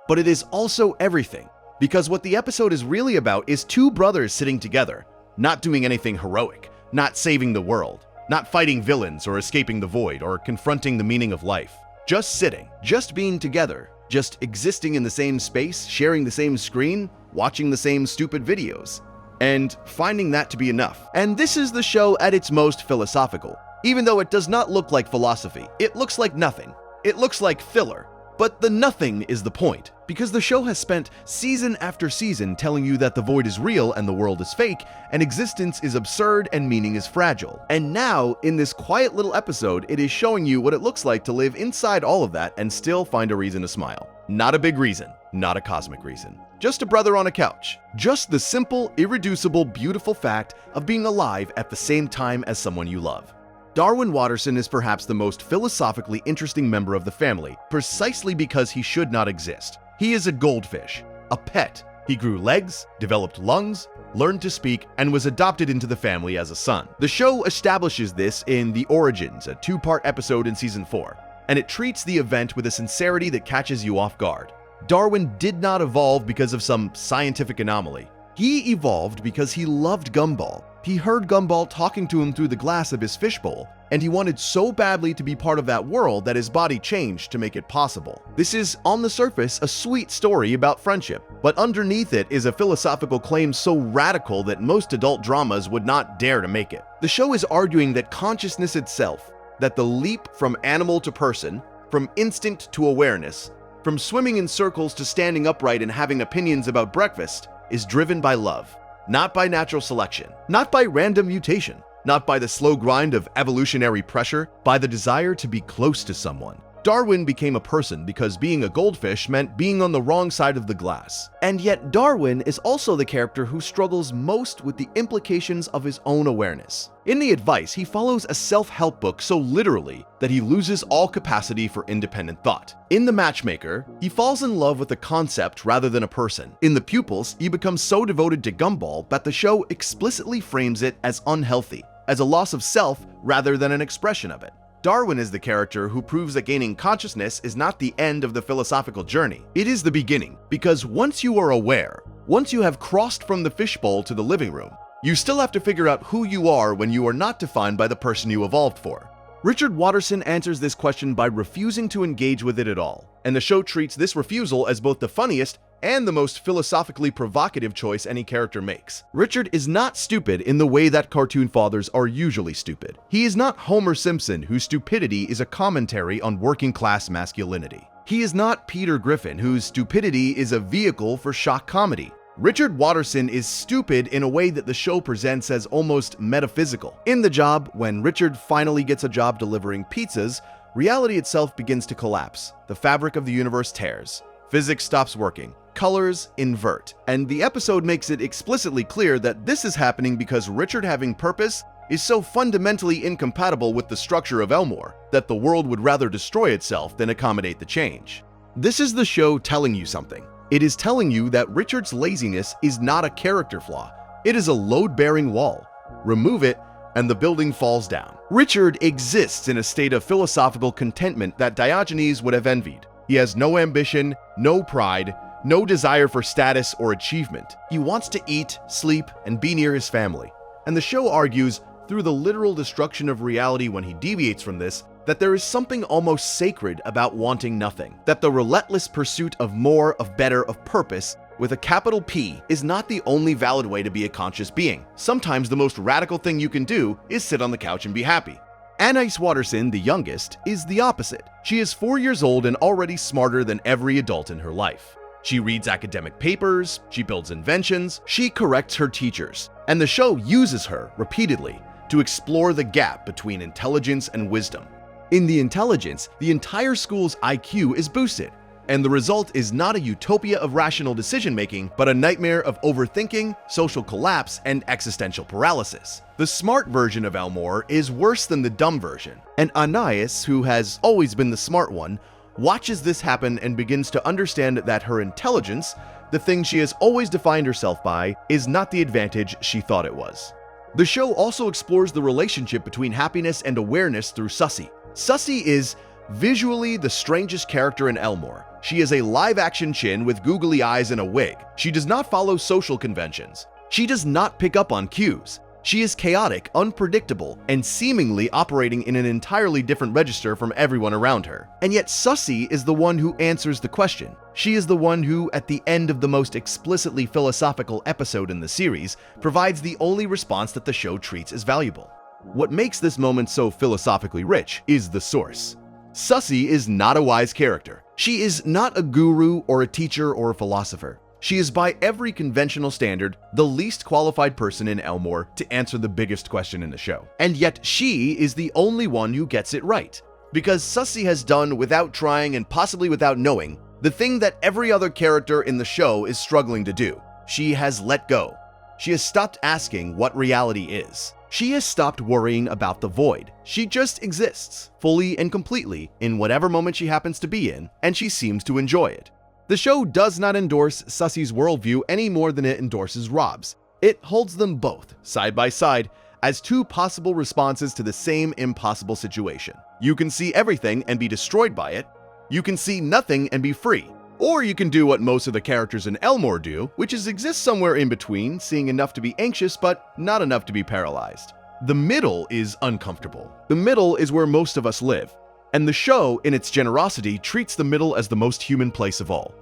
S1: But it is also everything. Because what the episode is really about is 2 brothers sitting together, not doing anything heroic, not saving the world, not fighting villains or escaping the void or confronting the meaning of life. Just sitting, just being together, just existing in the same space, sharing the same screen, watching the same stupid videos, and finding that to be enough. And this is the show at its most philosophical. Even though it does not look like philosophy, it looks like nothing. It looks like filler. But the nothing is the point, Because the show has spent season after season telling you that the void is real and the world is fake, and existence is absurd and meaning is fragile. And now, in this quiet little episode, it is showing you what it looks like to live inside all of that and still find a reason to smile. Not a big reason, not a cosmic reason. Just a brother on a couch. Just the simple, irreducible, beautiful fact of being alive at the same time as someone you love. Darwin Watterson is perhaps the most philosophically interesting member of the family, precisely because he should not exist. He is a goldfish, a pet. He grew legs, developed lungs, learned to speak, and was adopted into the family as a son. The show establishes this in The Origins, a 2-part episode in season 4, and it treats the event with a sincerity that catches you off guard. Darwin did not evolve because of some scientific anomaly. He evolved because he loved Gumball. He heard Gumball talking to him through the glass of his fishbowl, and he wanted so badly to be part of that world that his body changed to make it possible. This is, on the surface, a sweet story about friendship, but underneath it is a philosophical claim so radical that most adult dramas would not dare to make it. The show is arguing that consciousness itself, that the leap from animal to person, from instinct to awareness, from swimming in circles to standing upright and having opinions about breakfast, is driven by love. Not by natural selection, not by random mutation, not by the slow grind of evolutionary pressure, by the desire to be close to someone. Darwin became a person because being a goldfish meant being on the wrong side of the glass. And yet Darwin is also the character who struggles most with the implications of his own awareness. In The Advice, he follows a self-help book so literally that he loses all capacity for independent thought. In The Matchmaker, he falls in love with a concept rather than a person. In The Pupils, he becomes so devoted to Gumball that the show explicitly frames it as unhealthy, as a loss of self rather than an expression of it. Darwin is the character who proves that gaining consciousness is not the end of the philosophical journey. It is the beginning, because once you are aware, once you have crossed from the fishbowl to the living room, you still have to figure out who you are when you are not defined by the person you evolved for. Richard Watterson answers this question by refusing to engage with it at all, and the show treats this refusal as both the funniest and the most philosophically provocative choice any character makes. Richard is not stupid in the way that cartoon fathers are usually stupid. He is not Homer Simpson, whose stupidity is a commentary on working-class masculinity. He is not Peter Griffin, whose stupidity is a vehicle for shock comedy. Richard Watterson is stupid in a way that the show presents as almost metaphysical. In The Job, when Richard finally gets a job delivering pizzas, reality itself begins to collapse. The fabric of the universe tears. Physics stops working. Colors invert. And the episode makes it explicitly clear that this is happening because Richard having purpose is so fundamentally incompatible with the structure of Elmore that the world would rather destroy itself than accommodate the change. This is the show telling you something. It is telling you that Richard's laziness is not a character flaw. It is a load-bearing wall. Remove it, and the building falls down. Richard exists in a state of philosophical contentment that Diogenes would have envied. He has no ambition, no pride, no desire for status or achievement. He wants to eat, sleep, and be near his family. And the show argues, through the literal destruction of reality when he deviates from this, that there is something almost sacred about wanting nothing. That the relentless pursuit of more, of better, of purpose, with a capital P, is not the only valid way to be a conscious being. Sometimes the most radical thing you can do is sit on the couch and be happy. Anais Watterson, the youngest, is the opposite. She is 4 years old and already smarter than every adult in her life. She reads academic papers, she builds inventions, she corrects her teachers, and the show uses her repeatedly to explore the gap between intelligence and wisdom. In The Intelligence, the entire school's IQ is boosted, and the result is not a utopia of rational decision-making, but a nightmare of overthinking, social collapse, and existential paralysis. The smart version of Elmore is worse than the dumb version, and Anais, who has always been the smart one, watches this happen and begins to understand that her intelligence, the thing she has always defined herself by, is not the advantage she thought it was. The show also explores the relationship between happiness and awareness through Sussy. Sussy is visually the strangest character in Elmore. She is a live-action chin with googly eyes and a wig. She does not follow social conventions. She does not pick up on cues. She is chaotic, unpredictable, and seemingly operating in an entirely different register from everyone around her. And yet Sussy is the one who answers the question. She is the one who, at the end of the most explicitly philosophical episode in the series, provides the only response that the show treats as valuable. What makes this moment so philosophically rich is the source. Sussy is not a wise character. She is not a guru or a teacher or a philosopher. She is by every conventional standard the least qualified person in Elmore to answer the biggest question in the show. And yet she is the only one who gets it right. Because Sussy has done, without trying and possibly without knowing, the thing that every other character in the show is struggling to do. She has let go. She has stopped asking what reality is. She has stopped worrying about the void. She just exists, fully and completely, in whatever moment she happens to be in, and she seems to enjoy it. The show does not endorse Sussy's worldview any more than it endorses Rob's. It holds them both, side by side, as two possible responses to the same impossible situation. You can see everything and be destroyed by it. You can see nothing and be free. Or you can do what most of the characters in Elmore do, which is exist somewhere in between, seeing enough to be anxious but not enough to be paralyzed. The middle is uncomfortable. The middle is where most of us live. And the show, in its generosity, treats the middle as the most human place of all.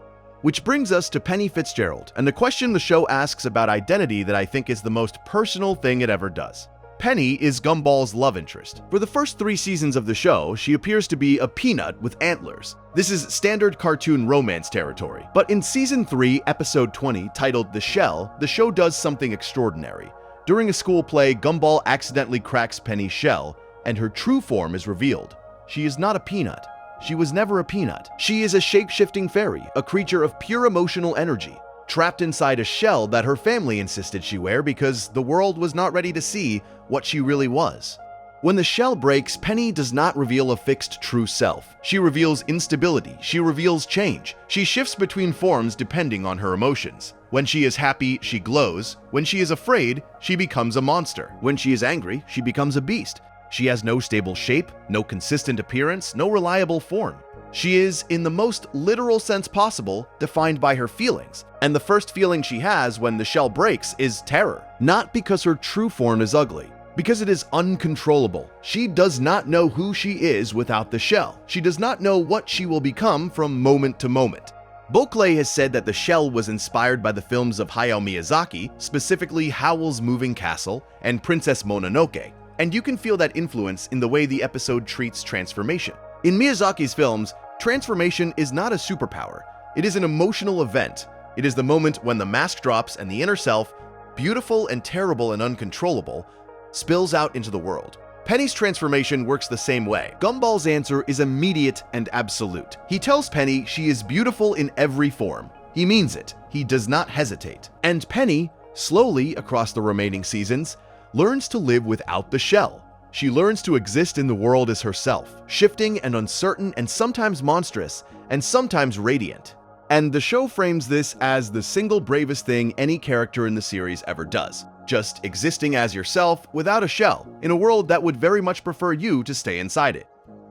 S1: Which brings us to Penny Fitzgerald, and the question the show asks about identity that I think is the most personal thing it ever does. Penny is Gumball's love interest. For the first 3 seasons of the show, she appears to be a peanut with antlers. This is standard cartoon romance territory. But in Season 3, Episode 20, titled The Shell, the show does something extraordinary. During a school play, Gumball accidentally cracks Penny's shell, and her true form is revealed. She is not a peanut. She was never a peanut. She is a shape-shifting fairy, a creature of pure emotional energy, trapped inside a shell that her family insisted she wear because the world was not ready to see what she really was. When the shell breaks, Penny does not reveal a fixed true self. She reveals instability. She reveals change. She shifts between forms depending on her emotions. When she is happy, she glows. When she is afraid, she becomes a monster. When she is angry, she becomes a beast. She has no stable shape, no consistent appearance, no reliable form. She is, in the most literal sense possible, defined by her feelings. And the first feeling she has when the shell breaks is terror. Not because her true form is ugly, because it is uncontrollable. She does not know who she is without the shell. She does not know what she will become from moment to moment. Bulkley has said that the shell was inspired by the films of Hayao Miyazaki, specifically Howl's Moving Castle and Princess Mononoke, and you can feel that influence in the way the episode treats transformation. In Miyazaki's films, transformation is not a superpower. It is an emotional event. It is the moment when the mask drops and the inner self, beautiful and terrible and uncontrollable, spills out into the world. Penny's transformation works the same way. Gumball's answer is immediate and absolute. He tells Penny she is beautiful in every form. He means it. He does not hesitate. And Penny, slowly across the remaining seasons, learns to live without the shell. She learns to exist in the world as herself, shifting and uncertain and sometimes monstrous and sometimes radiant. And the show frames this as the single bravest thing any character in the series ever does. Just existing as yourself without a shell, in a world that would very much prefer you to stay inside it.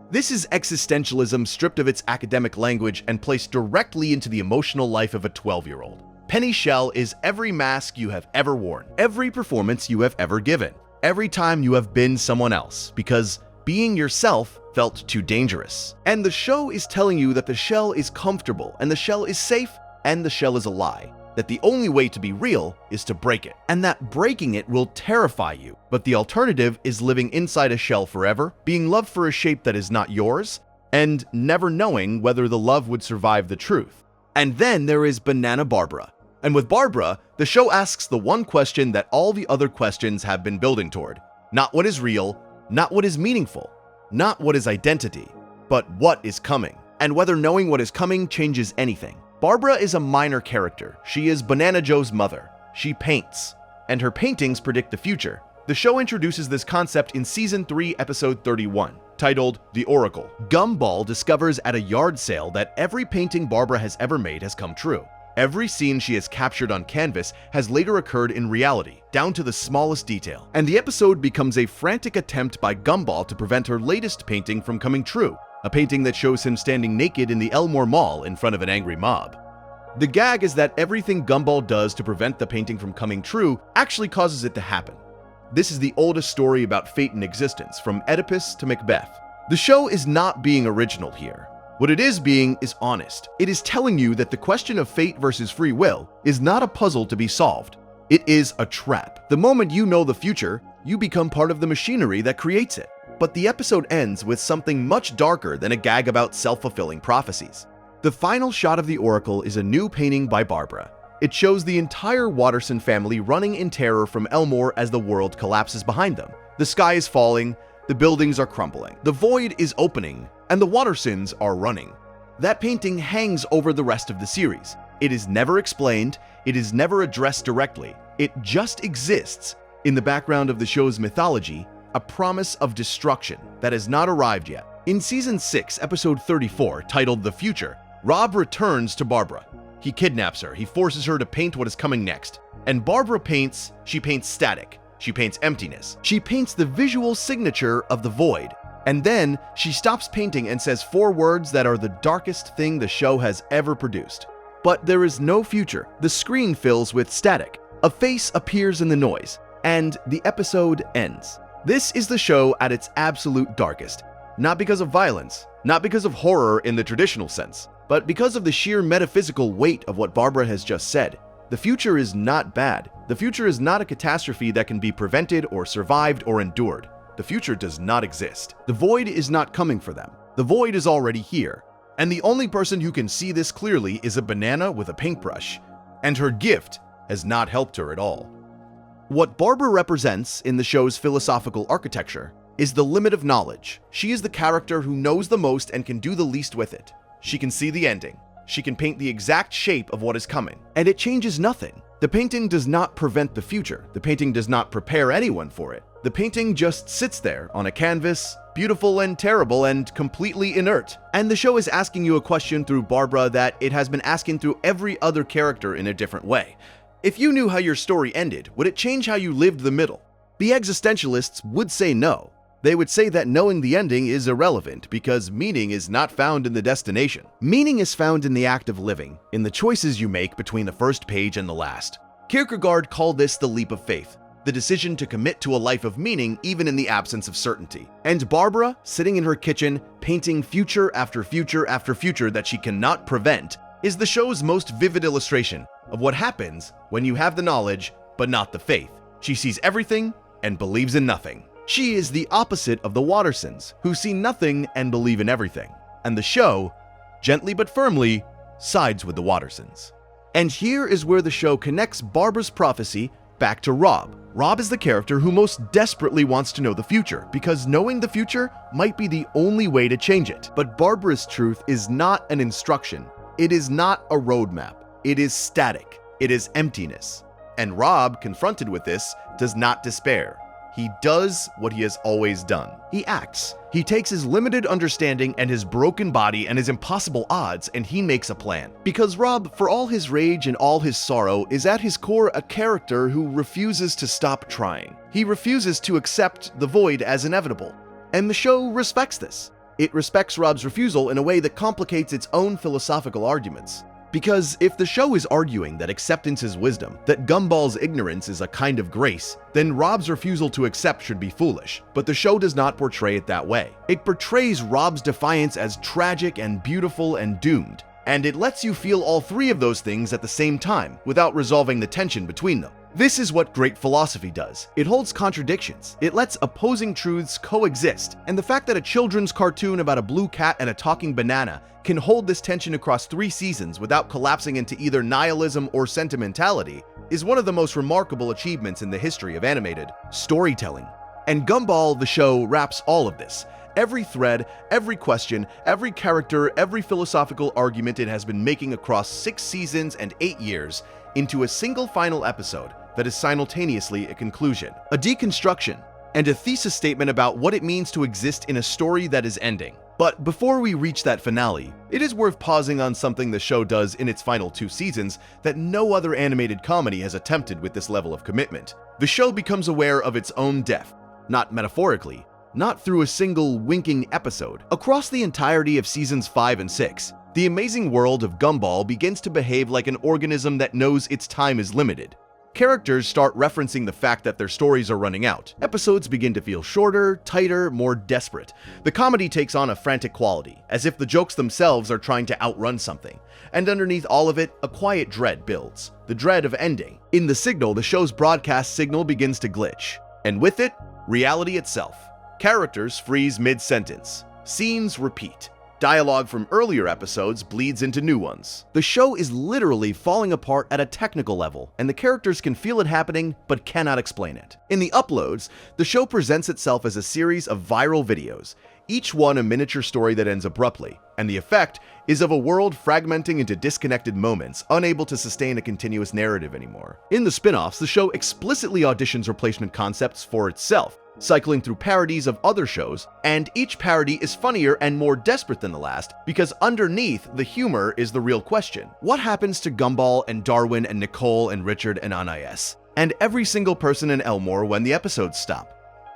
S1: This is existentialism stripped of its academic language and placed directly into the emotional life of a 12-year-old. Penny's shell is every mask you have ever worn, every performance you have ever given, every time you have been someone else, because being yourself felt too dangerous. And the show is telling you that the shell is comfortable, and the shell is safe, and the shell is a lie. That the only way to be real is to break it, and that breaking it will terrify you. But the alternative is living inside a shell forever, being loved for a shape that is not yours, and never knowing whether the love would survive the truth. And then there is Banana Barbara. And with Barbara, the show asks the one question that all the other questions have been building toward. Not what is real, not what is meaningful, not what is identity, but what is coming, and whether knowing what is coming changes anything. Barbara is a minor character. She is Banana Joe's mother. She paints, and her paintings predict the future. The show introduces this concept in Season 3, Episode 31, titled The Oracle. Gumball discovers at a yard sale that every painting Barbara has ever made has come true. Every scene she has captured on canvas has later occurred in reality, down to the smallest detail. And the episode becomes a frantic attempt by Gumball to prevent her latest painting from coming true, a painting that shows him standing naked in the Elmore Mall in front of an angry mob. The gag is that everything Gumball does to prevent the painting from coming true actually causes it to happen. This is the oldest story about fate in existence, from Oedipus to Macbeth. The show is not being original here. What it is being is honest. It is telling you that the question of fate versus free will is not a puzzle to be solved. It is a trap. The moment you know the future, you become part of the machinery that creates it. But the episode ends with something much darker than a gag about self-fulfilling prophecies. The final shot of the Oracle is a new painting by Barbara. It shows the entire Watterson family running in terror from Elmore as the world collapses behind them. The sky is falling, the buildings are crumbling, the void is opening, and the Wattersons are running. That painting hangs over the rest of the series. It is never explained, it is never addressed directly. It just exists in the background of the show's mythology, a promise of destruction that has not arrived yet. In Season 6, Episode 34, titled The Future, Rob returns to Barbara. He kidnaps her, he forces her to paint what is coming next. And Barbara paints, she paints static, she paints emptiness. She paints the visual signature of the void. And then she stops painting and says 4 words that are the darkest thing the show has ever produced. But there is no future. The screen fills with static. A face appears in the noise, and the episode ends. This is the show at its absolute darkest. Not because of violence, not because of horror in the traditional sense, but because of the sheer metaphysical weight of what Barbara has just said. The future is not bad. The future is not a catastrophe that can be prevented or survived or endured. The future does not exist. The void is not coming for them. The void is already here. And the only person who can see this clearly is a banana with a paintbrush. And her gift has not helped her at all. What Barbara represents in the show's philosophical architecture is the limit of knowledge. She is the character who knows the most and can do the least with it. She can see the ending. She can paint the exact shape of what is coming. And it changes nothing. The painting does not prevent the future. The painting does not prepare anyone for it. The painting just sits there on a canvas, beautiful and terrible and completely inert. And the show is asking you a question through Barbara that it has been asking through every other character in a different way. If you knew how your story ended, would it change how you lived the middle? The existentialists would say no. They would say that knowing the ending is irrelevant because meaning is not found in the destination. Meaning is found in the act of living, in the choices you make between the first page and the last. Kierkegaard called this the leap of faith, the decision to commit to a life of meaning even in the absence of certainty. And Barbara, sitting in her kitchen, painting future after future after future that she cannot prevent, is the show's most vivid illustration of what happens when you have the knowledge but not the faith. She sees everything and believes in nothing. She is the opposite of the Wattersons, who see nothing and believe in everything. And the show, gently but firmly, sides with the Wattersons. And here is where the show connects Barbara's prophecy back to Rob. Rob is the character who most desperately wants to know the future, because knowing the future might be the only way to change it. But Barbara's truth is not an instruction. It is not a roadmap. It is static. It is emptiness. And Rob, confronted with this, does not despair. He does what he has always done. He acts. He takes his limited understanding and his broken body and his impossible odds, and he makes a plan. Because Rob, for all his rage and all his sorrow, is at his core a character who refuses to stop trying. He refuses to accept the void as inevitable. And the show respects this. It respects Rob's refusal in a way that complicates its own philosophical arguments. Because if the show is arguing that acceptance is wisdom, that Gumball's ignorance is a kind of grace, then Rob's refusal to accept should be foolish. But the show does not portray it that way. It portrays Rob's defiance as tragic and beautiful and doomed. And it lets you feel all 3 of those things at the same time, without resolving the tension between them. This is what great philosophy does. It holds contradictions. It lets opposing truths coexist. And the fact that a children's cartoon about a blue cat and a talking banana can hold this tension across 3 seasons without collapsing into either nihilism or sentimentality is one of the most remarkable achievements in the history of animated storytelling. And Gumball, the show, wraps all of this. Every thread, every question, every character, every philosophical argument it has been making across 6 seasons and 8 years into a single final episode that is simultaneously a conclusion, a deconstruction, and a thesis statement about what it means to exist in a story that is ending. But before we reach that finale, it is worth pausing on something the show does in its final 2 seasons that no other animated comedy has attempted with this level of commitment. The show becomes aware of its own death, not metaphorically, not through a single winking episode. Across the entirety of seasons 5 and 6, the amazing world of Gumball begins to behave like an organism that knows its time is limited. Characters start referencing the fact that their stories are running out. Episodes begin to feel shorter, tighter, more desperate. The comedy takes on a frantic quality, as if the jokes themselves are trying to outrun something. And underneath all of it, a quiet dread builds. The dread of ending. In the signal, the show's broadcast signal begins to glitch. And with it, reality itself. Characters freeze mid-sentence. Scenes repeat. Dialogue from earlier episodes bleeds into new ones. The show is literally falling apart at a technical level, and the characters can feel it happening but cannot explain it. In the uploads, the show presents itself as a series of viral videos, each one a miniature story that ends abruptly, and the effect is of a world fragmenting into disconnected moments, unable to sustain a continuous narrative anymore. In the spin-offs, the show explicitly auditions replacement concepts for itself, cycling through parodies of other shows, and each parody is funnier and more desperate than the last because underneath the humor is the real question. What happens to Gumball and Darwin and Nicole and Richard and Anais? And every single person in Elmore when the episodes stop?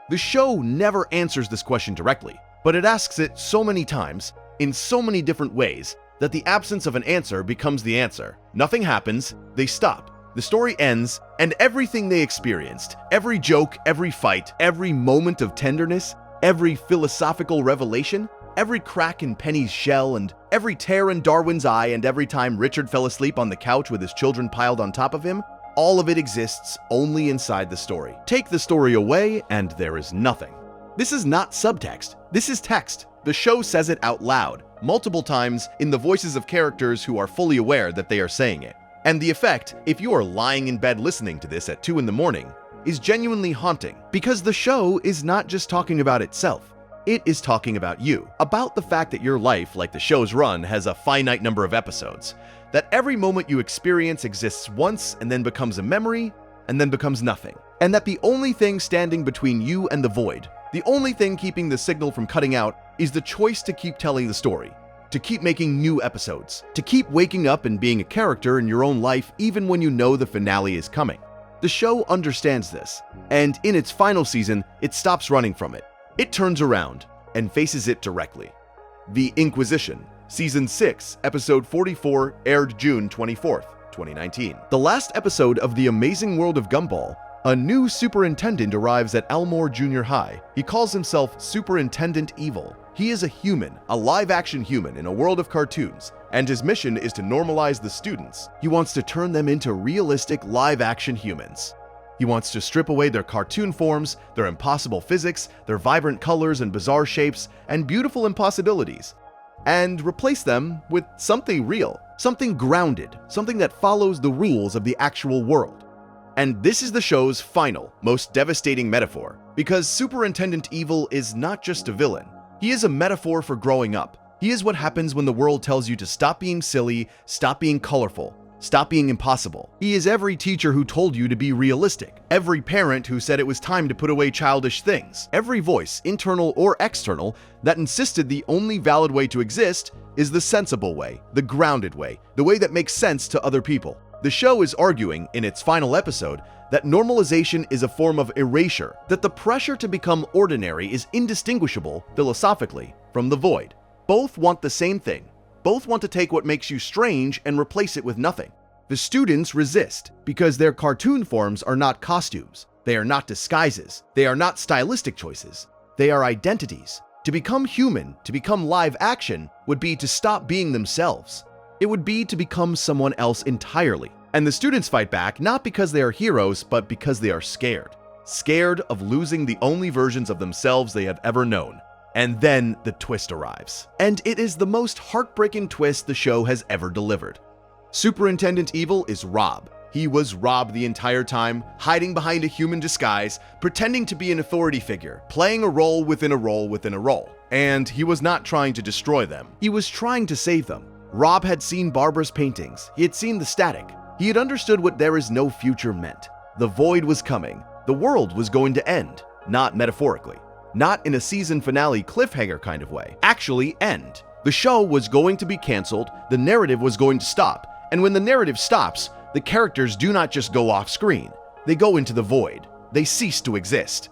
S1: The show never answers this question directly, but it asks it so many times, in so many different ways, that the absence of an answer becomes the answer. Nothing happens, they stop. The story ends, and everything they experienced, every joke, every fight, every moment of tenderness, every philosophical revelation, every crack in Penny's shell, and every tear in Darwin's eye, and every time Richard fell asleep on the couch with his children piled on top of him, all of it exists only inside the story. Take the story away, and there is nothing. This is not subtext, this is text. The show says it out loud, multiple times in the voices of characters who are fully aware that they are saying it. And the effect, if you are lying in bed listening to this at 2 in the morning, is genuinely haunting, because the show is not just talking about itself, it is talking about you, about the fact that your life, like the show's run, has a finite number of episodes, that every moment you experience exists once and then becomes a memory, and then becomes nothing, and that the only thing standing between you and the void, the only thing keeping the signal from cutting out, is the choice to keep telling the story, to keep making new episodes, to keep waking up and being a character in your own life even when you know the finale is coming. The show understands this, and in its final season, it stops running from it. It turns around and faces it directly. The Inquisition, Season 6, Episode 44, aired June 24th, 2019. The last episode of The Amazing World of Gumball, a new superintendent arrives at Elmore Junior High. He calls himself Superintendent Evil. He is a human, a live-action human in a world of cartoons, and his mission is to normalize the students. He wants to turn them into realistic live-action humans. He wants to strip away their cartoon forms, their impossible physics, their vibrant colors and bizarre shapes, and beautiful impossibilities, and replace them with something real, something grounded, something that follows the rules of the actual world. And this is the show's final, most devastating metaphor, because Superintendent Evil is not just a villain. He is a metaphor for growing up. He is what happens when the world tells you to stop being silly, stop being colorful, stop being impossible. He is every teacher who told you to be realistic, every parent who said it was time to put away childish things, every voice, internal or external, that insisted the only valid way to exist is the sensible way, the grounded way, the way that makes sense to other people. The show is arguing, in its final episode, that normalization is a form of erasure, that the pressure to become ordinary is indistinguishable, philosophically, from the void. Both want the same thing. Both want to take what makes you strange and replace it with nothing. The students resist, because their cartoon forms are not costumes. They are not disguises. They are not stylistic choices. They are identities. To become human, to become live action, would be to stop being themselves. It would be to become someone else entirely. And the students fight back not because they are heroes, but because they are scared. Scared of losing the only versions of themselves they have ever known. And then the twist arrives. And it is the most heartbreaking twist the show has ever delivered. Superintendent Evil is Rob. He was Rob the entire time, hiding behind a human disguise, pretending to be an authority figure, playing a role within a role within a role. And he was not trying to destroy them. He was trying to save them. Rob had seen Barbara's paintings. He had seen the static. He had understood what there is no future meant. The void was coming. The world was going to end. Not metaphorically. Not in a season finale cliffhanger kind of way. Actually end. The show was going to be canceled. The narrative was going to stop. And when the narrative stops, the characters do not just go off screen. They go into the void. They cease to exist.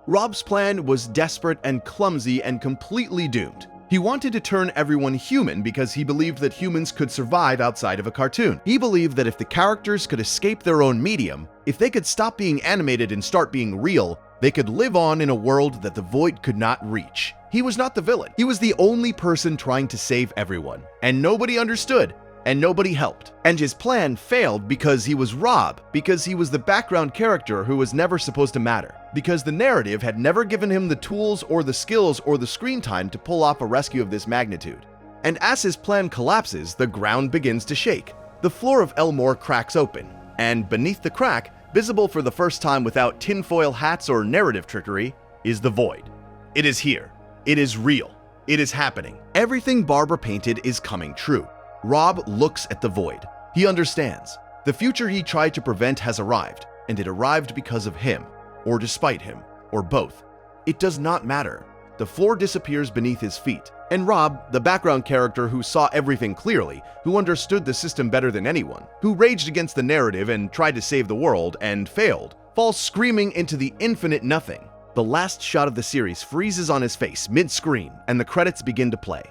S1: Rob's plan was desperate and clumsy and completely doomed. He wanted to turn everyone human because he believed that humans could survive outside of a cartoon. He believed that if the characters could escape their own medium, if they could stop being animated and start being real, they could live on in a world that the void could not reach. He was not the villain. He was the only person trying to save everyone. And nobody understood. and nobody helped. And his plan failed because he was Rob, because he was the background character who was never supposed to matter, because the narrative had never given him the tools or the skills or the screen time to pull off a rescue of this magnitude. And as his plan collapses, the ground begins to shake. The floor of Elmore cracks open, and beneath the crack, visible for the first time without tinfoil hats or narrative trickery, is the void. It is here. It is real. It is happening. Everything Barbara painted is coming true. Rob looks at the void. He understands. The future he tried to prevent has arrived, and it arrived because of him, or despite him, or both. It does not matter. The floor disappears beneath his feet, and Rob, the background character who saw everything clearly, who understood the system better than anyone, who raged against the narrative and tried to save the world and failed, falls screaming into the infinite nothing. The last shot of the series freezes on his face mid-screen, and the credits begin to play.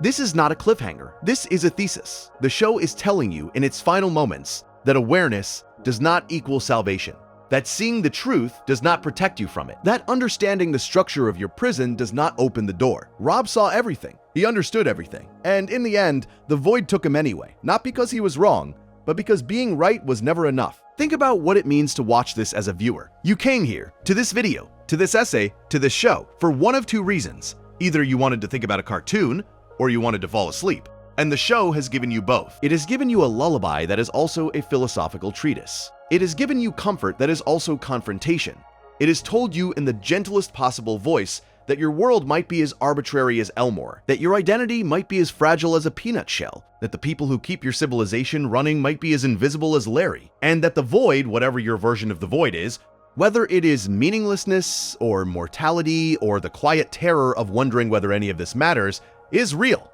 S1: This is not a cliffhanger. This is a thesis. The show is telling you in its final moments that awareness does not equal salvation, that seeing the truth does not protect you from it, that understanding the structure of your prison does not open the door. Rob saw everything. He understood everything. And in the end, the void took him anyway, not because he was wrong, but because being right was never enough. Think about what it means to watch this as a viewer. You came here, to this video, to this essay, to this show, for one of two reasons. Either you wanted to think about a cartoon, or you wanted to fall asleep. And the show has given you both. It has given you a lullaby that is also a philosophical treatise. It has given you comfort that is also confrontation. It has told you in the gentlest possible voice that your world might be as arbitrary as Elmore, that your identity might be as fragile as a peanut shell, that the people who keep your civilization running might be as invisible as Larry, and that the void, whatever your version of the void is, whether it is meaninglessness or mortality or the quiet terror of wondering whether any of this matters, is real.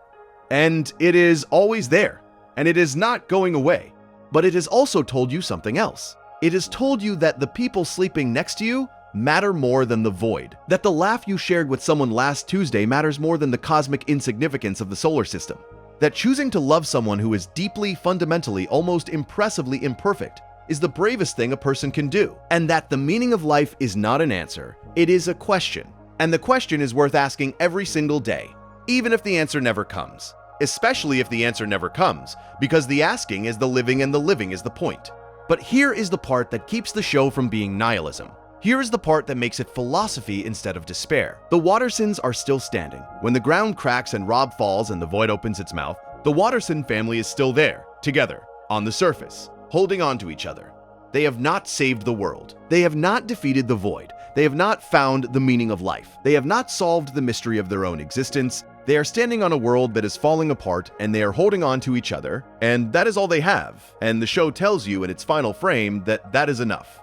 S1: And it is always there, and it is not going away. But it has also told you something else. It has told you that the people sleeping next to you matter more than the void, that the laugh you shared with someone last Tuesday matters more than the cosmic insignificance of the solar system, that choosing to love someone who is deeply, fundamentally, almost impressively imperfect is the bravest thing a person can do, and that the meaning of life is not an answer, it is a question. And the question is worth asking every single day, even if the answer never comes. Especially if the answer never comes, because the asking is the living and the living is the point. But here is the part that keeps the show from being nihilism. Here is the part that makes it philosophy instead of despair. The Wattersons are still standing. When the ground cracks and Rob falls and the void opens its mouth, the Watterson family is still there, together, on the surface, holding on to each other. They have not saved the world. They have not defeated the void. They have not found the meaning of life. They have not solved the mystery of their own existence. They are standing on a world that is falling apart, and they are holding on to each other, and that is all they have. And the show tells you in its final frame that that is enough.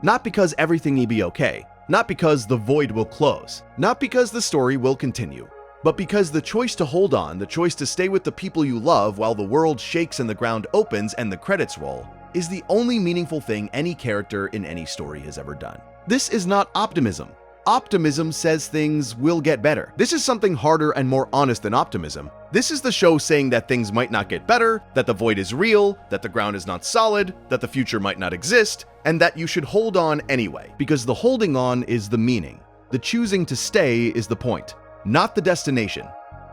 S1: Not because everything will be okay, not because the void will close, not because the story will continue, but because the choice to hold on, the choice to stay with the people you love while the world shakes and the ground opens and the credits roll, is the only meaningful thing any character in any story has ever done. This is not optimism. Optimism says things will get better. This is something harder and more honest than optimism. This is the show saying that things might not get better, that the void is real, that the ground is not solid, that the future might not exist, and that you should hold on anyway, because the holding on is the meaning. The choosing to stay is the point, not the destination,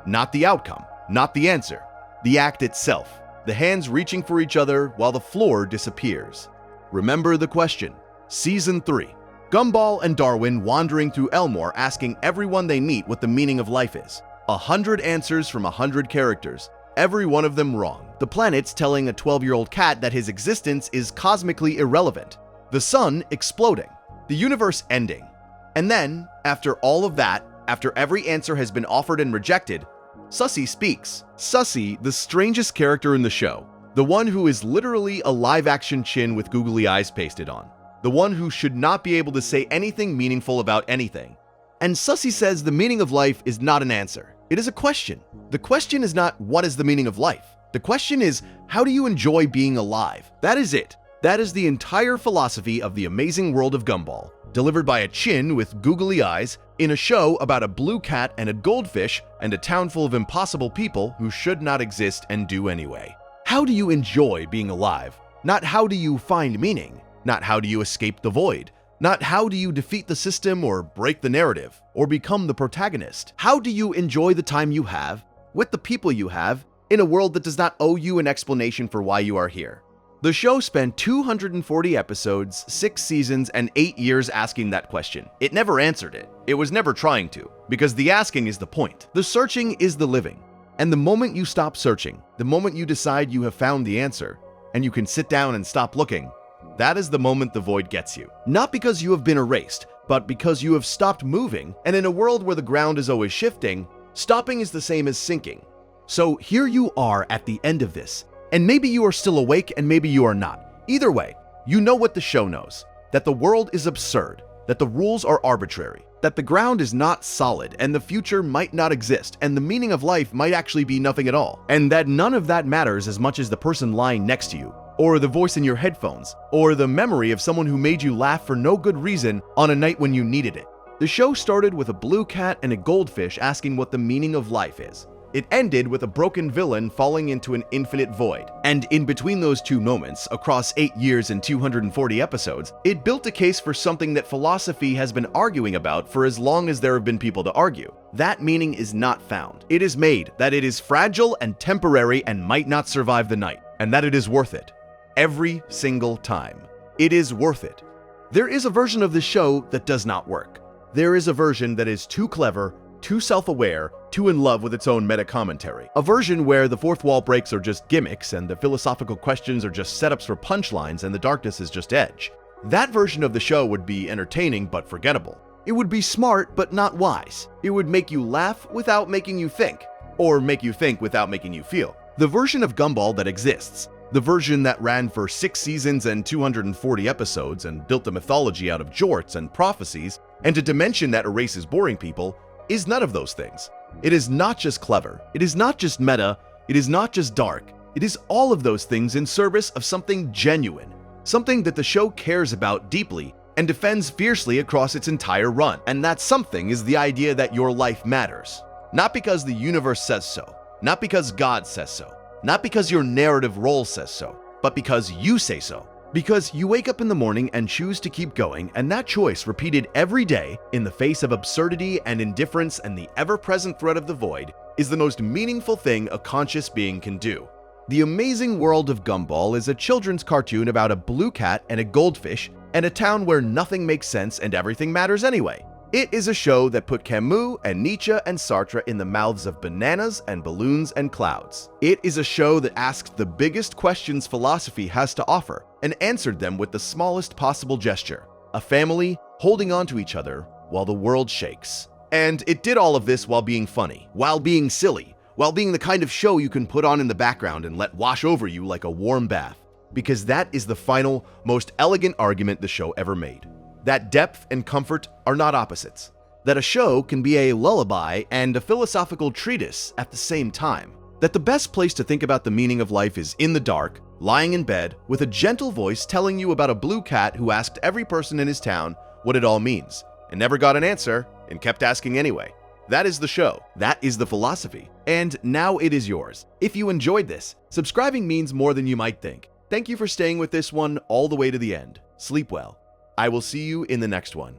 S1: not the outcome, not the answer, the act itself, the hands reaching for each other while the floor disappears. Remember the question. Season 3. Gumball and Darwin wandering through Elmore asking everyone they meet what the meaning of life is. 100 answers from 100 characters, every one of them wrong. The planets telling a 12-year-old cat that his existence is cosmically irrelevant. The sun exploding. The universe ending. And then, after all of that, after every answer has been offered and rejected, Sussy speaks. Sussy, the strangest character in the show. The one who is literally a live-action chin with googly eyes pasted on. The one who should not be able to say anything meaningful about anything. And Sussy says the meaning of life is not an answer. It is a question. The question is not what is the meaning of life. The question is, how do you enjoy being alive? That is it. That is the entire philosophy of the amazing world of Gumball, delivered by a chin with googly eyes in a show about a blue cat and a goldfish and a town full of impossible people who should not exist and do anyway. How do you enjoy being alive? Not how do you find meaning? Not how do you escape the void? Not how do you defeat the system or break the narrative or become the protagonist? How do you enjoy the time you have, with the people you have, in a world that does not owe you an explanation for why you are here. The show spent 240 episodes, 6 seasons, and 8 years asking that question. It never answered it. It was never trying to, because the asking is the point. The searching is the living. And the moment you stop searching, the moment you decide you have found the answer, and you can sit down and stop looking, that is the moment the void gets you. Not because you have been erased, but because you have stopped moving, and in a world where the ground is always shifting, stopping is the same as sinking. So here you are at the end of this, and maybe you are still awake and maybe you are not. Either way, you know what the show knows, that the world is absurd, that the rules are arbitrary, that the ground is not solid and the future might not exist and the meaning of life might actually be nothing at all, and that none of that matters as much as the person lying next to you, or the voice in your headphones, or the memory of someone who made you laugh for no good reason on a night when you needed it. The show started with a blue cat and a goldfish asking what the meaning of life is. It ended with a broken villain falling into an infinite void. And in between those two moments, across 8 years and 240 episodes, it built a case for something that philosophy has been arguing about for as long as there have been people to argue. That meaning is not found. It is made that it is fragile and temporary and might not survive the night, and that it is worth it. Every single time. It is worth it. There is a version of the show that does not work. There is a version that is too clever, too self-aware, too in love with its own meta-commentary. A version where the fourth wall breaks are just gimmicks and the philosophical questions are just setups for punchlines and the darkness is just edge. That version of the show would be entertaining but forgettable. It would be smart but not wise. It would make you laugh without making you think, or make you think without making you feel. The version of Gumball that exists, the version that ran for 6 seasons and 240 episodes and built a mythology out of jorts and prophecies and a dimension that erases boring people, is none of those things. It is not just clever, it is not just meta, it is not just dark, it is all of those things in service of something genuine, something that the show cares about deeply and defends fiercely across its entire run. And that something is the idea that your life matters. Not because the universe says so, not because God says so, not because your narrative role says so, but because you say so. Because you wake up in the morning and choose to keep going, and that choice repeated every day in the face of absurdity and indifference and the ever-present threat of the void is the most meaningful thing a conscious being can do. The Amazing World of Gumball is a children's cartoon about a blue cat and a goldfish and a town where nothing makes sense and everything matters anyway. It is a show that put Camus and Nietzsche and Sartre in the mouths of bananas and balloons and clouds. It is a show that asked the biggest questions philosophy has to offer and answered them with the smallest possible gesture. A family holding on to each other while the world shakes. And it did all of this while being funny, while being silly, while being the kind of show you can put on in the background and let wash over you like a warm bath. Because that is the final, most elegant argument the show ever made. That depth and comfort are not opposites. That a show can be a lullaby and a philosophical treatise at the same time. That the best place to think about the meaning of life is in the dark, lying in bed, with a gentle voice telling you about a blue cat who asked every person in his town what it all means, and never got an answer, and kept asking anyway. That is the show. That is the philosophy. And now it is yours. If you enjoyed this, subscribing means more than you might think. Thank you for staying with this one all the way to the end. Sleep well. I will see you in the next one.